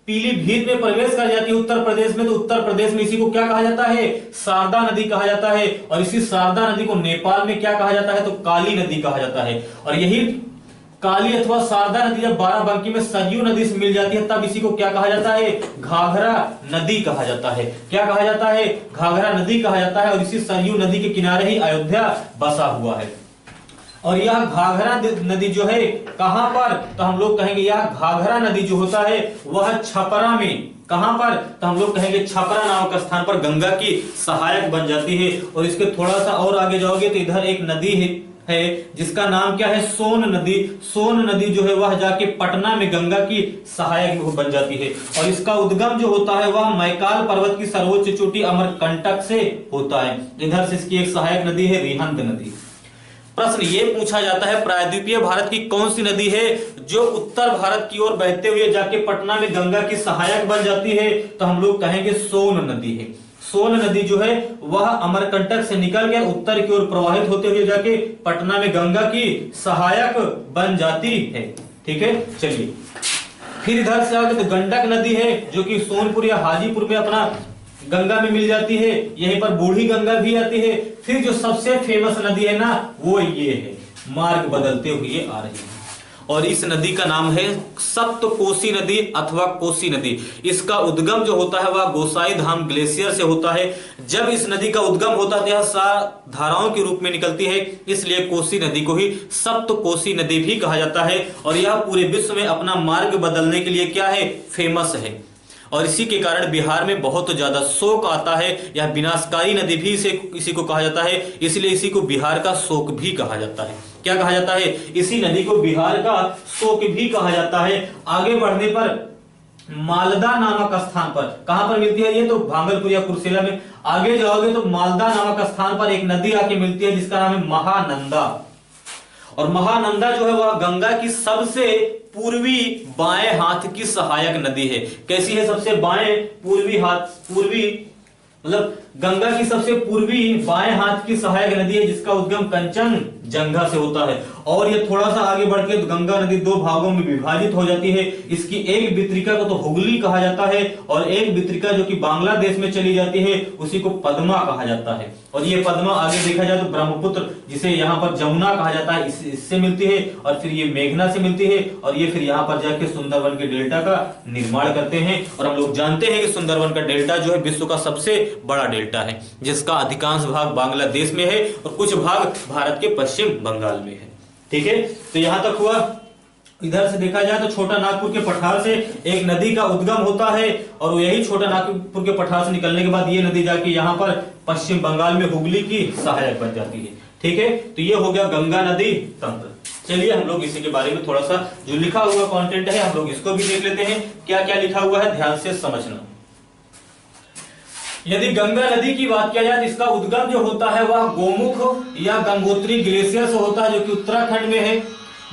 पीलीभीत में प्रवेश कर जाती है उत्तर प्रदेश में, तो उत्तर प्रदेश में इसी को क्या कहा जाता है, शारदा नदी कहा जाता है। और इसी शारदा नदी को नेपाल में क्या कहा जाता है, तो काली नदी कहा जाता है। और यही काली अथवा शारदा नदी जब बाराबंकी में सरयू नदी से मिल जाती है तब इसी को क्या कहा जाता है, घाघरा नदी कहा जाता है। क्या कहा जाता है, घाघरा नदी कहा जाता है। और इसी सरयू नदी के किनारे ही अयोध्या बसा हुआ है। और यह घाघरा नदी जो है कहां पर, तो हम लोग कहेंगे यह घाघरा नदी जो होता है वह छपरा में, कहां पर, तो हम लोग कहेंगे छपरा नामक स्थान पर गंगा की सहायक बन जाती है। और इसके थोड़ा सा और आगे जाओगे तो इधर एक नदी है जिसका नाम क्या है, सोन नदी। सोन नदी जो है वह जाके पटना में गंगा की सहायक बन जाती है। और इसका उद्गम जो होता है वह मैकाल पर्वत की सर्वोच्च चोटी अमरकंटक से होता है। इधर से इसकी एक सहायक नदी है रिहंद नदी। प्रश्न ये पूछा जाता है प्रायद्वीपीय भारत की कौन सी नदी है जो उत्तर भारत की ओर बहते हुए जाके पटना में गंगा की सहायक बन जाती है, तो हम लोग कहेंगे सोन नदी है। सोन नदी जो है वह अमरकंटक से निकल कर उत्तर की ओर प्रवाहित होते हुए जाके पटना में गंगा की सहायक बन जाती है। ठीक है, चलिए फिर इधर से आगे तो गंडक नदी है जो कि सोनपुर या हाजीपुर में अपना गंगा में मिल जाती है। यहीं पर बूढ़ी गंगा भी आती है। फिर जो सबसे फेमस नदी है ना वो ये है, मार्ग बदलते हुए आ रही है। और इस नदी का नाम है सप्तकोसी नदी अथवा कोसी नदी। इसका उद्गम जो होता है वह गोसाई धाम ग्लेशियर से होता है। जब इस नदी का उद्गम होता है यह 7 धाराओं के रूप में निकलती है, इसलिए कोसी नदी को ही सप्तकोसी नदी भी कहा जाता है। और यह पूरे विश्व में अपना मार्ग बदलने के लिए क्या है, फेमस है। और इसी के कारण बिहार में बहुत ज्यादा शोक आता है। यह विनाशकारी नदी भी इसी को कहा जाता है, इसलिए इसी को बिहार का शोक भी कहा जाता है। क्या कहा जाता है, इसी नदी को बिहार का शोक भी कहा जाता है। आगे बढ़ने पर मालदा नामक स्थान पर, कहां पर मिलती है ये, तो भागलपुर या कुर्सेला में। आगे जाओगे तो मालदा नामक स्थान पर एक नदी आके मिलती है जिसका नाम है महानंदा। और महानंदा जो है वह गंगा की सबसे पूर्वी बाएं हाथ की सहायक नदी है। कैसी है, सबसे बाएं पूर्वी मतलब गंगा की सबसे पूर्वी बाएं हाथ की सहायक नदी है जिसका उद्गम कंचनजंगा से होता है। और ये थोड़ा सा आगे बढ़ के गंगा नदी 2 भागों में विभाजित हो जाती है। इसकी एक वितरिका को तो हुगली कहा जाता है और एक वितरिका जो कि बांग्लादेश में चली जाती है उसी को पद्मा कहा जाता है। और ये पद्मा आगे देखा जाए तो ब्रह्मपुत्र, जिसे यहाँ पर जमुना कहा जाता है, इससे मिलती है। और फिर ये मेघना से मिलती है और ये फिर यहाँ पर जाके सुंदरवन के डेल्टा का निर्माण करते हैं। और हम लोग जानते हैं कि सुंदरवन का डेल्टा जो है विश्व का सबसे बड़ा डेल्टा है, जिसका अधिकांश भाग बांग्लादेश में है और कुछ भाग भारत के पश्चिम बंगाल में है। ठीक है, तो यहां तक हुआ। इधर से देखा जाए तो छोटा नागपुर के पठार से एक नदी का उद्गम होता है और यही छोटा नागपुर के पठार से निकलने के बाद ये नदी जाके यहाँ पर पश्चिम बंगाल में हुगली की सहायक बन जाती है। ठीक है, तो ये हो गया गंगा नदी तंत्र। चलिए हम लोग इसी के बारे में थोड़ा सा जो लिखा हुआ कंटेंट है हम लोग इसको भी देख लेते हैं, क्या क्या लिखा हुआ है, ध्यान से समझना। यदि गंगा नदी की बात किया जाए तो इसका उद्गम जो होता है वह गोमुख या गंगोत्री ग्लेशियर से होता है जो कि उत्तराखंड में है।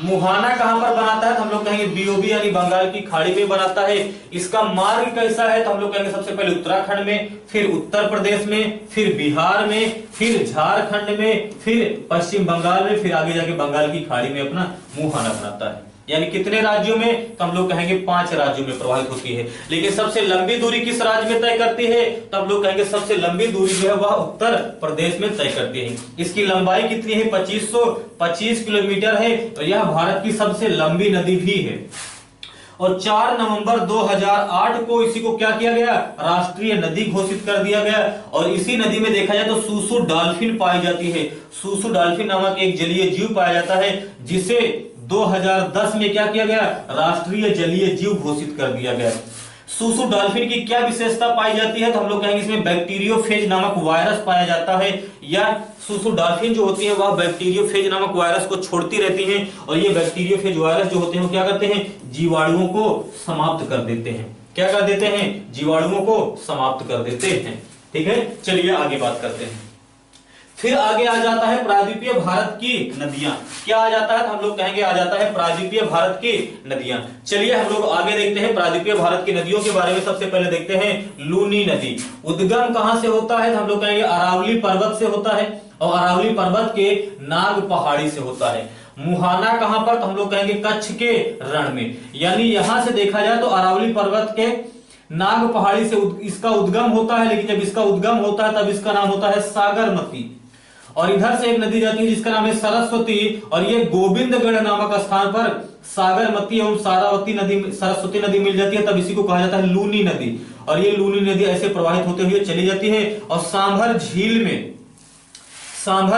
मुहाना कहां पर बनाता है, तो हम लोग कहेंगे बीओबी यानी बंगाल की खाड़ी में बनाता है। इसका मार्ग कैसा है, तो हम लोग कहेंगे सबसे पहले उत्तराखंड में, फिर उत्तर प्रदेश में, फिर बिहार में, फिर झारखंड में, फिर पश्चिम बंगाल में, फिर आगे जाके बंगाल की खाड़ी में अपना मुहाना बनाता है। यानी कितने राज्यों में, तो हम लोग कहेंगे 5 राज्यों में प्रवाहित होती है। लेकिन सबसे लंबी दूरी किस राज्य में तय करती है, तो हम लोग कहेंगे सबसे लंबी दूरी जो है वह उत्तर प्रदेश में तय करती है। इसकी लंबाई कितनी है, 2525 किलोमीटर है। तो यह भारत की सबसे लंबी नदी भी है। और 4 नवंबर 2008 को इसी को क्या किया गया, राष्ट्रीय नदी घोषित कर दिया गया। और इसी नदी में देखा जाए तो सूसू डॉल्फिन पाई जाती है। सूसू डॉल्फिन नामक एक जलीय जीव पाया जाता है जिसे 2010 में क्या किया गया, राष्ट्रीय जलीय जीव घोषित कर दिया गया। सूसू डॉल्फिन की क्या विशेषता पाई जाती है, तो हम लोग कहेंगे इसमें बैक्टीरियोफेज नामक वायरस पाया जाता है। या सूसू डॉल्फिन जो होती है वह बैक्टीरियोफेज नामक वायरस को छोड़ती रहती हैं। और ये बैक्टीरियोफेज वायरस जो होते हैं वो क्या करते हैं, जीवाणुओं को समाप्त कर देते हैं। क्या कर देते हैं, जीवाणुओं को समाप्त कर देते हैं। ठीक है, चलिए आगे बात करते हैं। फिर आगे आ जाता है प्रायद्वीपीय भारत की नदियां। क्या आ जाता है? तो हम लोग कहेंगे आ जाता है प्रायद्वीपीय भारत की नदियां। चलिए हम लोग आगे देखते हैं प्रायद्वीपीय भारत की नदियों के बारे में। सबसे पहले देखते हैं लूनी नदी। उद्गम कहां से होता है? तो हम लोग कहेंगे अरावली पर्वत से होता है, और अरावली पर्वत के नाग पहाड़ी से होता है। मुहाना कहां पर? तो हम लोग कहेंगे कच्छ के रण में। यानी यहां से देखा जाए तो अरावली पर्वत के नाग पहाड़ी से इसका उद्गम होता है, लेकिन जब इसका उद्गम होता है तब इसका नाम होता है सागरमती। और इधर से एक नदी जाती है जिसका नाम है सरस्वती, और ये गोविंदगढ़ नामक स्थान पर सागरमती एवं सारावती नदी, सरस्वती नदी मिल जाती है, तब इसी को कहा जाता है लूनी नदी। और ये लूनी नदी ऐसे प्रवाहित होते हुए चली जाती है और सांभर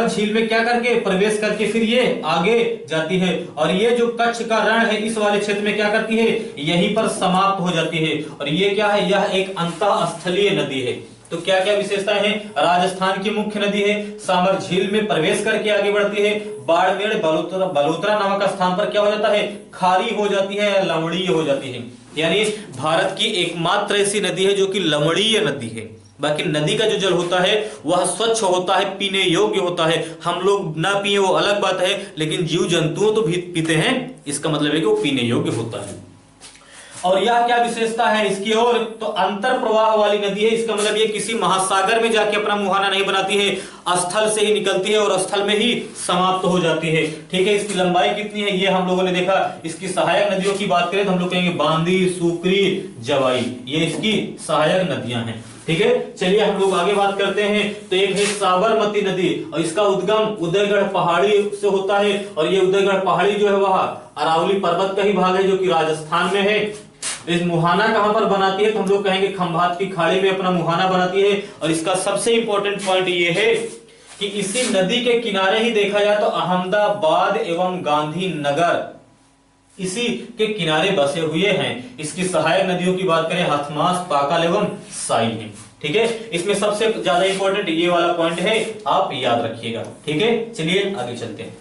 झील में क्या करके प्रवेश करके फिर ये आगे जाती है। और ये जो कच्छ का रण है इस वाले क्षेत्र में क्या करती है? यहीं पर समाप्त हो जाती है। और ये क्या है? यह एक अंतःस्थलीय नदी है। तो क्या क्या विशेषताएं हैं? राजस्थान की मुख्य नदी है, सांभर झील में प्रवेश करके आगे बढ़ती है, बाड़मेर बलोत्रा नामक स्थान पर क्या हो जाता है? खारी हो जाती है या लवणीय हो जाती है। यानी भारत की एकमात्र ऐसी नदी है जो कि लवणीय नदी है। बाकी नदी का जो जल होता है वह स्वच्छ होता है, पीने योग्य होता है। हम लोग ना पिए वो अलग बात है, लेकिन जीव जंतुओं तो भी पीते हैं, इसका मतलब है कि वो पीने योग्य होता है। और यह क्या विशेषता है इसकी? और तो अंतर प्रवाह वाली नदी है। इसका मतलब ये किसी महासागर में जाके अपना मुहाना नहीं बनाती है, स्थल से ही निकलती है और स्थल में ही समाप्त हो जाती है। ठीक है, इसकी लंबाई कितनी है ये हम लोगों ने देखा। इसकी सहायक नदियों की बात करें तो हम लोग कहेंगे बांदी, सुकरी, जवाई, ये इसकी सहायक नदियां हैं। ठीक है, चलिए हम लोग आगे बात करते हैं। तो एक है साबरमती नदी, और इसका उद्गम उदयगढ़ पहाड़ी से होता है। और ये उदयगढ़ पहाड़ी जो है वह अरावली पर्वत का ही भाग है जो कि राजस्थान में है। इस मुहाना कहां पर बनाती है? तो हम लोग कहेंगे खंभात की खाड़ी में अपना मुहाना बनाती है। और इसका सबसे इंपॉर्टेंट पॉइंट ये है कि इसी नदी के किनारे ही देखा जाए तो अहमदाबाद एवं गांधीनगर इसी के किनारे बसे हुए हैं। इसकी सहायक नदियों की बात करें हथमास, पाकल एवं साई है। ठीक है, इसमें सबसे ज्यादा इंपॉर्टेंट ये वाला पॉइंट है, आप याद रखिएगा। ठीक है, चलिए आगे चलते हैं।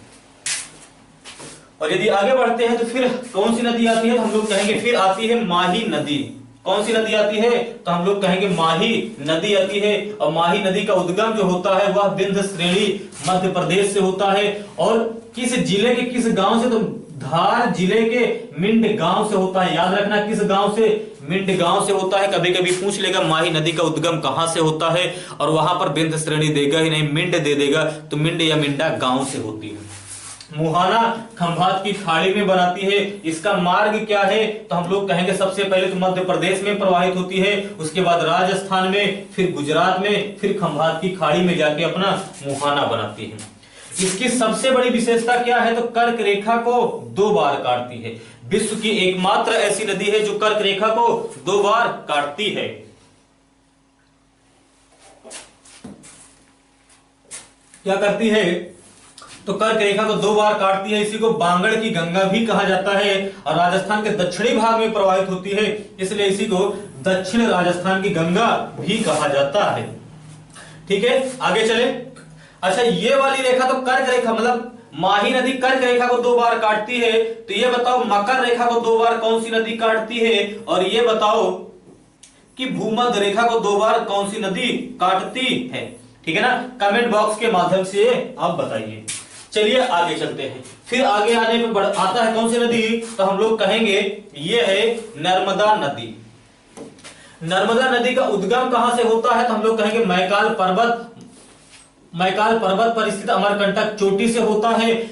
और यदि आगे बढ़ते हैं तो फिर कौन सी नदी आती है? तो हम लोग कहेंगे फिर आती है माही नदी। कौन सी नदी आती है? तो हम लोग कहेंगे माही नदी आती है। और माही नदी का उद्गम जो होता है वह विंध्य श्रेणी मध्य प्रदेश से होता है। और किस जिले के किस गांव से? तो धार जिले के मिंड गांव से होता है। याद रखना, किस गांव से? मिंड गांव से होता है। कभी कभी पूछ लेगा माही नदी का उद्गम कहां से होता है, और वहां पर विंध्य श्रेणी देगा ही नहीं, मिंड दे देगा, तो मिंड या मिंडा गांव से होती है। मुहाना खंभात की खाड़ी में बनाती है। इसका मार्ग क्या है? तो हम लोग कहेंगे सबसे पहले तो मध्य प्रदेश में प्रवाहित होती है, उसके बाद राजस्थान में, फिर गुजरात में, फिर खंभात की खाड़ी में जाके अपना मुहाना बनाती है। इसकी सबसे बड़ी विशेषता क्या है? तो कर्क रेखा को 2 बार काटती है। विश्व की एकमात्र ऐसी नदी है जो कर्क रेखा को 2 बार काटती है। क्या करती है? तो कर्क रेखा को 2 बार काटती है। इसी को बांगड़ की गंगा भी कहा जाता है, और राजस्थान के दक्षिणी भाग में प्रवाहित होती है, इसलिए इसी को दक्षिण राजस्थान की गंगा भी कहा जाता है। ठीक है, आगे चले। अच्छा, ये वाली रेखा तो कर्क रेखा, मतलब माही नदी कर्क रेखा को 2 बार काटती है। तो ये बताओ मकर रेखा को 2 बार कौन सी नदी काटती है? और ये बताओ कि भूमध्य रेखा को 2 बार कौन सी नदी काटती है? ठीक है ना, कमेंट बॉक्स के माध्यम से आप बताइए। चलिए आगे चलते हैं। फिर आगे आने पे आता है कौन सी नदी? तो हम लोग कहेंगे ये है नर्मदा नदी। नर्मदा नदी का उद्गम कहां से होता है? तो हम लोग कहेंगे मैकाल पर्वत पर स्थित अमरकंटक चोटी से होता है।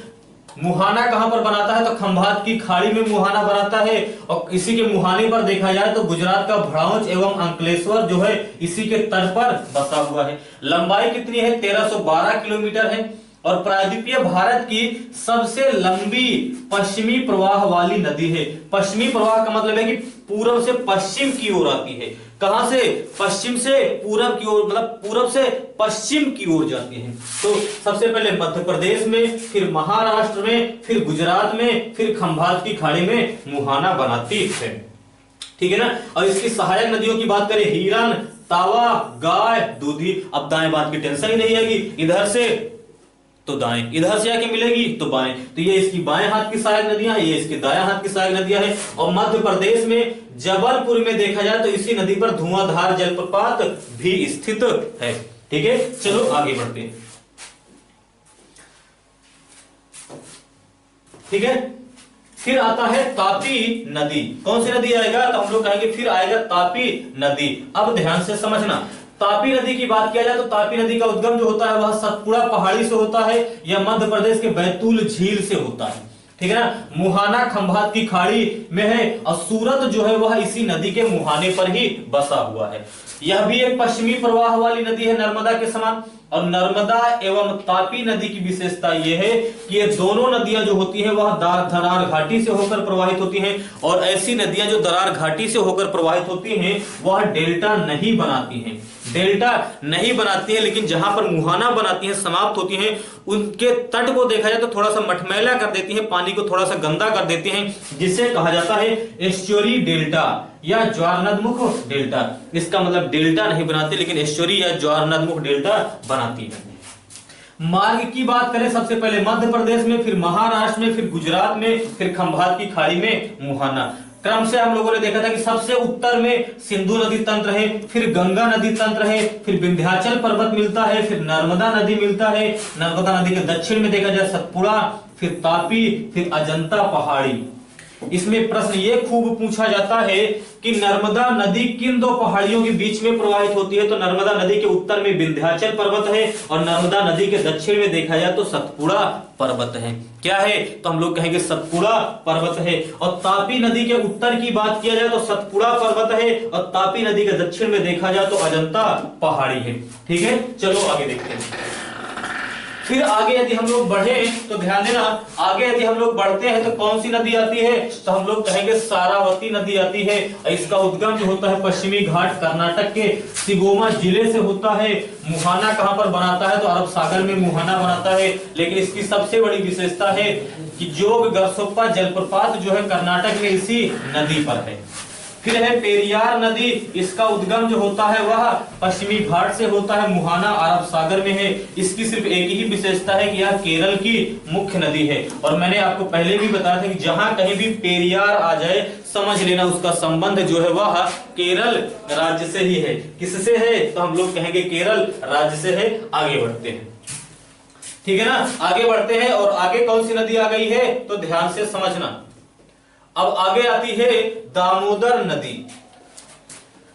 मुहाना कहां पर बनाता है? तो खंभात की खाड़ी में मुहाना बनाता है। और इसी के मुहाने पर देखा जाए तो गुजरात का भड़ाउच एवं अंकलेश्वर जो है इसी के तट पर बसा हुआ है। लंबाई कितनी है? 1312 किलोमीटर है। और प्रायद्वीपीय भारत की सबसे लंबी पश्चिमी प्रवाह वाली नदी है। पश्चिमी प्रवाह का मतलब है कि पूर्व से पश्चिम की ओर आती है। कहां से? पश्चिम से पूर्व की ओर, मतलब पूर्व से पश्चिम की ओर जाती है। तो सबसे पहले मध्य प्रदेश में, फिर महाराष्ट्र में, फिर गुजरात में, फिर खंभात की खाड़ी में मुहाना बनाती है। ठीक है ना। और इसकी सहायक नदियों की बात करें, हिरन, तावा, गाय, दूधी। अब दाएं बात की टेंशन ही नहीं आएगी, इधर से तो दाएं, इधर से आके मिलेगी तो बाएं। तो ये इसकी बाएं हाथ की सहायक नदियां हैं, ये इसकी दाएं हाथ की सहायक नदियां हैं। और मध्य प्रदेश में जबलपुर में देखा जाए तो इसी नदी पर धुआंधार जलप्रपात भी स्थित है। ठीक है, चलो आगे बढ़ते हैं। ठीक है। फिर आता है तापी नदी। कौन सी नदी आएगा? तो हम लोग कहेंगे फिर आएगा तापी नदी। अब ध्यान से समझना, तापी नदी की बात किया जाए तो तापी नदी का उद्गम जो होता है वह सतपुड़ा पहाड़ी से होता है या मध्य प्रदेश के बैतूल झील से होता है, ठीक है ना। मुहाना खंभात की खाड़ी में है और सूरत जो है वह इसी नदी के मुहाने पर ही बसा हुआ है। यह भी एक पश्चिमी प्रवाह वाली नदी है नर्मदा के समान। और नर्मदा एवं तापी नदी की विशेषता यह है कि ये दोनों नदियां जो होती है वह दरार घाटी से होकर प्रवाहित होती हैं और ऐसी नदियां जो दरार घाटी से होकर प्रवाहित होती हैं वह डेल्टा नहीं बनाती हैं, डेल्टा नहीं बनाती है, लेकिन जहां पर मुहाना बनाती है, समाप्त होती हैं, उनके तट को देखा जाए तो थोड़ा सा मटमैला कर देती है, पानी को थोड़ा सा गंदा कर देती हैं, जिसे कहा जाता है एस्चुरी डेल्टा या ज्वारनदमुख डेल्टा। इसका मतलब डेल्टा नहीं बनाती लेकिन एस्चुरी या ज्वारनदमुख डेल्टा बनाती है। मार्ग की बात करें सबसे पहले मध्य प्रदेश में, फिर महाराष्ट्र में, फिर गुजरात में, फिर खंभात की खाड़ी में मुहाना। क्रम से हम लोगों ने देखा था कि सबसे उत्तर में सिंधु नदी तंत्र है, फिर गंगा नदी तंत्र है, फिर विंध्याचल पर्वत मिलता है, फिर नर्मदा नदी मिलता है। नर्मदा नदी के दक्षिण में देखा जाए सतपुड़ा, फिर तापी, फिर अजंता पहाड़ी। इसमें प्रश्न ये खूब पूछा जाता है कि नर्मदा नदी किन दो पहाड़ियों के बीच में प्रवाहित होती है? तो नर्मदा नदी के उत्तर में विंध्याचल पर्वत है और नर्मदा नदी के दक्षिण में देखा जाए तो सतपुड़ा पर्वत है। क्या है? तो हम लोग कहेंगे सतपुड़ा पर्वत है। और तापी नदी के उत्तर की बात किया जाए तो सतपुड़ा पर्वत है और तापी नदी के दक्षिण में देखा जाए तो अजंता पहाड़ी है। ठीक है, चलो आगे देखते हैं। फिर आगे यदि हम लोग बढ़े तो ध्यान देना, आगे यदि हम लोग बढ़ते हैं तो कौन सी नदी आती है? तो हम लोग कहेंगे सारावती नदी आती है। इसका उद्गम जो होता है पश्चिमी घाट कर्नाटक के शिवमोगा जिले से होता है। मुहाना कहां पर बनाता है? तो अरब सागर में मुहाना बनाता है। लेकिन इसकी सबसे बड़ी विशेषता है कि जोग गरसोप्पा जलप्रपात जो है कर्नाटक में इसी नदी पर है। फिर है पेरियार नदी। इसका उद्गम जो होता है वह पश्चिमी घाट से होता है, मुहाना अरब सागर में है। इसकी सिर्फ एक ही विशेषता है कि यह केरल की मुख्य नदी है। और मैंने आपको पहले भी बताया था कि जहां कहीं भी पेरियार आ जाए समझ लेना उसका संबंध जो है वह केरल राज्य से ही है। किससे है? तो हम लोग कहेंगे केरल राज्य से है। आगे बढ़ते हैं, ठीक है ना, आगे बढ़ते हैं। और आगे कौन सी नदी आ गई है? तो ध्यान से समझना। अब आगे आती है दामोदर नदी।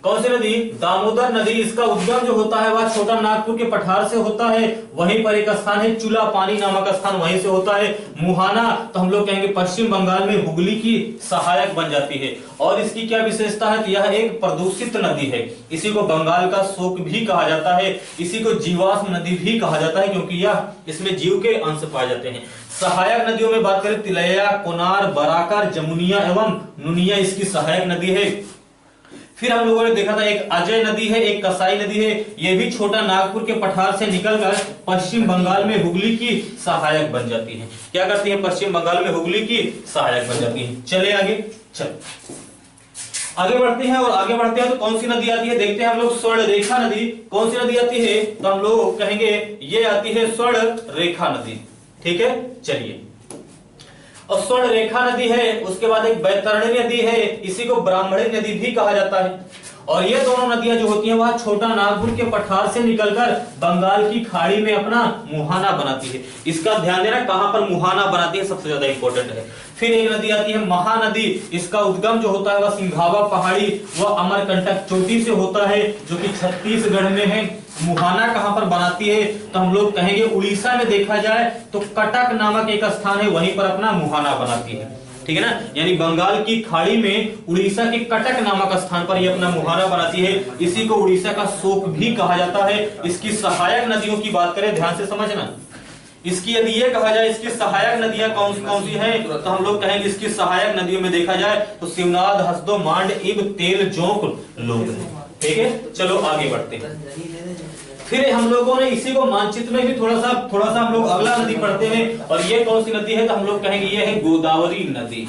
कौन सी नदी? दामोदर नदी। इसका उद्गम जो होता है वह छोटा नागपुर के पठार से होता है। वहीं पर एक स्थान है चूला पानी नामक स्थान, वहीं से होता है। मुहाना तो हम लोग कहेंगे पश्चिम बंगाल में हुगली की सहायक बन जाती है। और इसकी क्या विशेषता है? तो यह एक प्रदूषित नदी है। इसी को बंगाल का शोक भी कहा जाता है, इसी को जीवाश्म नदी भी कहा जाता है, क्योंकि यह इसमें जीव के अंश पाए जाते हैं। सहायक नदियों में बात करें तिलैया, कोनार, बराकर, जमुनिया एवं नुनिया इसकी सहायक नदी है। फिर हम लोगों ने देखा था एक अजय नदी है, एक कसाई नदी है। यह भी छोटा नागपुर के पठार से निकलकर पश्चिम बंगाल में हुगली की सहायक बन जाती है। क्या करती है? पश्चिम बंगाल में हुगली की सहायक बन जाती है। चले आगे, चल आगे बढ़ते हैं। और आगे बढ़ते हैं तो कौन सी नदी आती है देखते हैं हम लोग। स्वर्ण रेखा नदी। कौन सी नदी आती है? तो हम लोग कहेंगे ये आती है स्वर्ण रेखा नदी। ठीक है, चलिए। और स्वर्ण रेखा नदी है, उसके बाद एक बैतरणी नदी है, इसी को ब्राह्मणी नदी भी कहा जाता है। और ये दोनों नदियां जो होती हैं वह छोटा नागपुर के पठार से निकलकर बंगाल की खाड़ी में अपना मुहाना बनाती है। इसका ध्यान देना कहां पर मुहाना बनाती है, सबसे ज्यादा इंपॉर्टेंट है। फिर एक नदी आती है महानदी। इसका उद्गम जो होता है वह सिंघावा पहाड़ी व अमरकंटक चोटी से होता है, जो कि छत्तीसगढ़ में है। मुहाना कहां पर बनाती है? तो हम लोग कहेंगे उड़ीसा में देखा जाए तो कटक नामक एक स्थान है, वहीं पर अपना मुहाना बनाती है। ठीक है ना, यानी बंगाल की खाड़ी में उड़ीसा के कटक नामक स्थान पर यह अपना मुहाना बनाती है। इसी को उड़ीसा का शोक भी कहा जाता है। इसकी सहायक नदियों की बात करें, ध्यान से समझना। इसकी यदि ये कहा जाए इसकी सहायक नदियां कौन सी हैं, तो हम लोग कहेंगे इसकी सहायक नदियों में देखा जाए तो शिवनाथ, हसदो, मांड, इब, तेल, जोंक, लोग। ठीक है, चलो आगे बढ़ते हैं। फिर हम लोगों ने इसी को मानचित्र में भी थोड़ा सा हम लोग अगला नदी पढ़ते हैं। और ये कौन सी नदी है? तो हम लोग कहेंगे ये है गोदावरी नदी।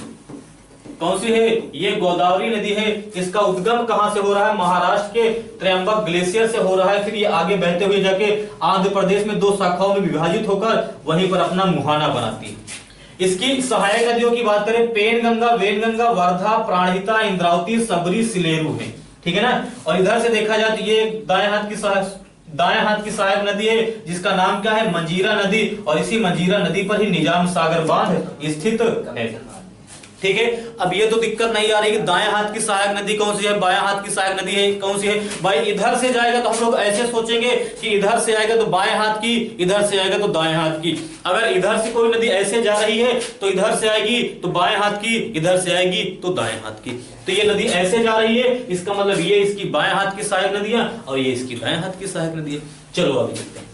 कौन सी है? ये गोदावरी नदी है। इसका उद्गम कहां से हो रहा है? महाराष्ट्र के त्र्यंबक ग्लेशियर से हो रहा है। फिर ये आगे बहते हुए जाके आंध्र प्रदेश में 2 शाखाओं में विभाजित होकर वहीं पर अपना मुहाना बनाती है। इसकी सहायक नदियों की बात करें, पेनगंगा, वेनगंगा, वर्धा, प्राणहिता, इंद्रावती, सबरी, सिलेरू है। ठीक है ना। और इधर से देखा जाए तो ये दाएं हाथ की दाएं हाथ की सहायक नदी है जिसका नाम क्या है, मंजीरा नदी, और इसी मंजीरा नदी पर ही निजाम सागर बांध स्थित है। ठीक है, अब ये तो दिक्कत नहीं आ रही कि दाएं हाथ की सहायक नदी कौन सी है, बाएं हाथ की सहायक नदी है कौन सी है। भाई इधर से जाएगा तो हम लोग ऐसे सोचेंगे कि इधर से आएगा तो बाएं हाथ की, इधर से आएगा तो दाएं हाथ की। अगर इधर से कोई नदी ऐसे जा रही है तो इधर से आएगी तो बाएं हाथ की, इधर से आएगी तो दाएं हाथ की। तो ये नदी ऐसे जा रही है, इसका मतलब ये इसकी बाएं हाथ की सहायक नदियां और ये इसकी दाएं हाथ की सहायक नदी है। चलो आगे चलते हैं।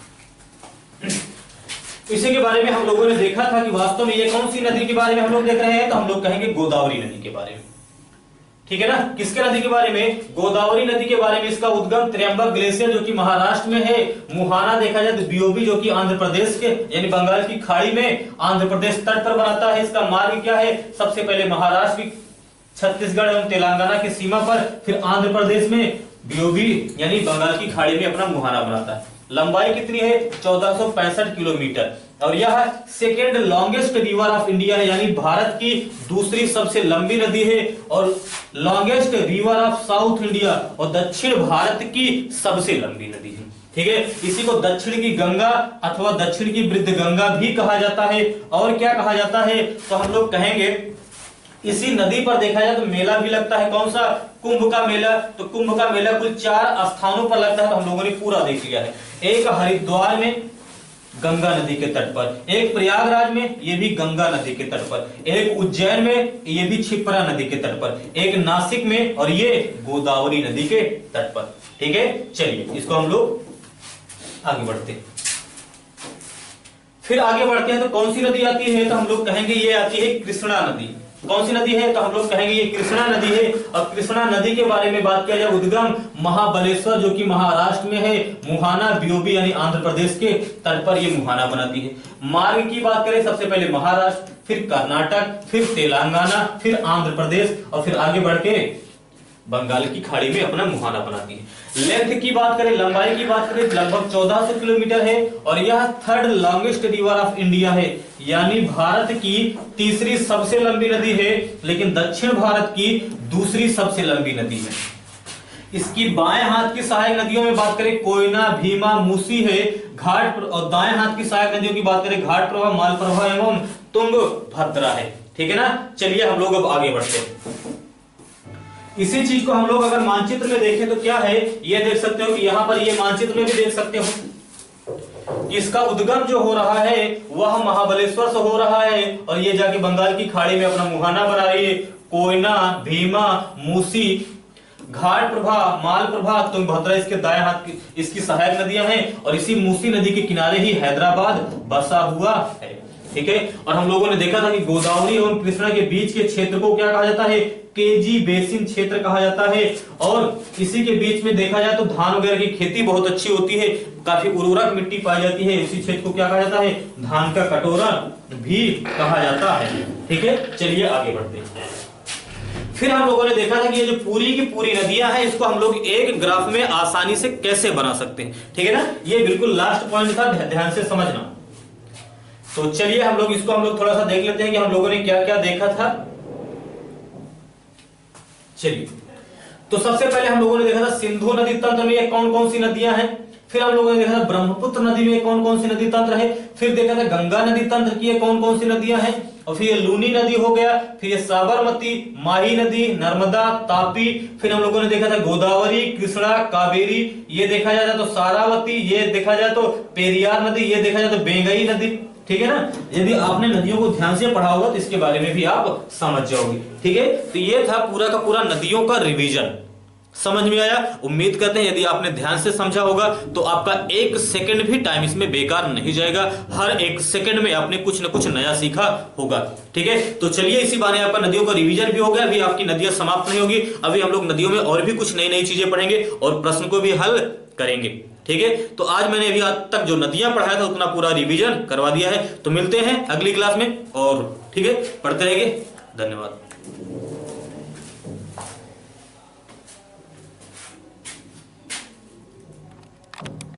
इसी के बारे में हम लोगों ने देखा था कि वास्तव में ये कौन सी नदी के बारे में हम लोग देख रहे हैं, तो हम लोग कहेंगे गोदावरी नदी के बारे में। ठीक है ना, किसके नदी के बारे में, गोदावरी नदी के बारे में। इसका उद्गम त्र्यंबक ग्लेशियर जो कि महाराष्ट्र में है, मुहाना देखा जाए तो बीओबी जो कि आंध्र प्रदेश के यानी बंगाल की खाड़ी में आंध्र प्रदेश तट पर बनाता है। इसका मार्ग क्या है, सबसे पहले महाराष्ट्र की छत्तीसगढ़ एवं तेलंगाना की सीमा पर, फिर आंध्र प्रदेश में बीओबी यानी बंगाल की खाड़ी में अपना मुहाना बनाता है। लंबाई कितनी है, 1465 किलोमीटर, और यह second longest river of India है, यानी भारत की दूसरी सबसे लंबी नदी है, और longest river of south India, और दक्षिण भारत की सबसे लंबी नदी है। ठीक है, इसी को दक्षिण की गंगा अथवा दक्षिण की वृद्ध गंगा भी कहा जाता है। और क्या कहा जाता है, तो हम लोग कहेंगे इसी नदी पर देखा जाए तो मेला भी लगता है, कौन सा, कुंभ का मेला। तो कुंभ का मेला कुल 4 स्थानों पर लगता है, तो हम लोगों ने पूरा देख लिया है। एक हरिद्वार में गंगा नदी के तट पर, एक प्रयागराज में ये भी गंगा नदी के तट पर, एक उज्जैन में ये भी क्षिप्रा नदी के तट पर, एक नासिक में, और ये गोदावरी नदी के तट पर। ठीक है, चलिए इसको हम लोग आगे बढ़ते हैं। फिर आगे बढ़ते हैं तो कौन सी नदी आती है, तो हम लोग कहेंगे ये आती है कृष्णा नदी। कौन सी नदी है, तो हम लोग कहेंगे ये कृष्णा नदी है। और कृष्णा नदी के बारे में बात किया जाए, उद्गम महाबलेश्वर जो कि महाराष्ट्र में है, मुहाना बीओबी यानी आंध्र प्रदेश के तट पर ये मुहाना बनाती है। मार्ग की बात करें, सबसे पहले महाराष्ट्र, फिर कर्नाटक, फिर तेलंगाना, फिर आंध्र प्रदेश, और फिर आगे बढ़ के बंगाल की खाड़ी में अपना मुहाना बनाती है। लेंथ की बात करें, लंबाई की बात करें, लगभग 1400 किलोमीटर है, और यह third longest river of India है, यानी भारत की तीसरी सबसे लंबी नदी है, लेकिन दक्षिण भारत की दूसरी सबसे लंबी नदी है। इसकी बाएं हाथ की सहायक नदियों में बात करें, कोयना, भीमा, मूसी है, घाट, और दाएं हाथ की सहायक नदियों की बात करें, घाट प्रभा, मालप्रभा एवं तुंगभद्रा है। ठीक है ना, चलिए हम लोग अब आगे बढ़ते हैं। इसी चीज को हम लोग अगर मानचित्र में देखें तो क्या है, ये देख सकते हो कि यहाँ पर ये मानचित्र में भी देख सकते हो, इसका उद्गम जो हो रहा है वह महाबलेश्वर से हो रहा है, और ये जाके बंगाल की खाड़ी में अपना मुहाना बना रही है। कोयना, भीमा, मूसी, घाट प्रभा, मालप्रभा, तुंगभद्रा इसके दाएं हाथ की इसकी सहायक नदियां हैं, और इसी मूसी नदी के किनारे ही हैदराबाद बसा हुआ है। ठीक है, और हम लोगों ने देखा था कि गोदावरी एवं कृष्णा के बीच के क्षेत्र को क्या कहा जाता है, केजी बेसिन क्षेत्र कहा जाता है। और इसी के बीच में देखा जाए तो धान वगैरह की खेती बहुत अच्छी होती है, काफी उर्वरक मिट्टी पाई जाती है। इसी क्षेत्र को क्या कहा जाता है, धान का कटोरा भी कहा जाता है। ठीक है, चलिए आगे बढ़ते हैं। फिर हम लोगों ने देखा था कि ये जो पूरी की पूरी नदियां हैं, इसको हम लोग एक ग्राफ में आसानी से कैसे बना सकते हैं। ठीक है ना, ये बिल्कुल लास्ट पॉइंट था, ध्यान से समझना। तो चलिए हम लोग इसको थोड़ा सा देख लेते हैं कि हम लोगों ने क्या क्या देखा था। चलिए, तो सबसे पहले हम लोगों ने देखा था सिंधु नदी तंत्र में कौन कौन सी नदियां हैं। फिर हम लोगों ने देखा था ब्रह्मपुत्र नदी में कौन कौन सी नदी तंत्र है। फिर देखा था गंगा नदी तंत्र की कौन कौन सी नदियां हैं। और फिर ये लूनी नदी हो गया, फिर ये साबरमती, माही नदी, नर्मदा, तापी। फिर हम लोगों ने देखा था गोदावरी, कृष्णा, कावेरी, ये देखा जाए तो सारावती, ये देखा जाए तो पेरियार नदी, ये देखा जाए तो बेंगई नदी। ठीक है ना, यदि आपने नदियों को ध्यान से पढ़ा होगा तो इसके बारे में भी आप समझ जाओगे। ठीक है, तो ये था पूरा का पूरा नदियों का रिवीजन। समझ में आया? उम्मीद करते हैं यदि आपने ध्यान से समझा होगा तो आपका 1 सेकंड भी टाइम इसमें बेकार नहीं जाएगा। हर 1 सेकंड में आपने कुछ न कुछ नया सीखा होगा। ठीक है, तो चलिए इसी बहाने आपका नदियों का रिवीजन भी हो गया। अभी आपकी नदियां समाप्त नहीं होगी, अभी हम लोग नदियों में और भी कुछ नई नई चीजें पढ़ेंगे और प्रश्न को भी हल करेंगे। ठीक है, तो आज मैंने अभी आज तक जो नदियां पढ़ाया था उतना पूरा रिवीजन करवा दिया है। तो मिलते हैं अगली क्लास में, और ठीक है, पढ़ते रहेंगे। धन्यवाद।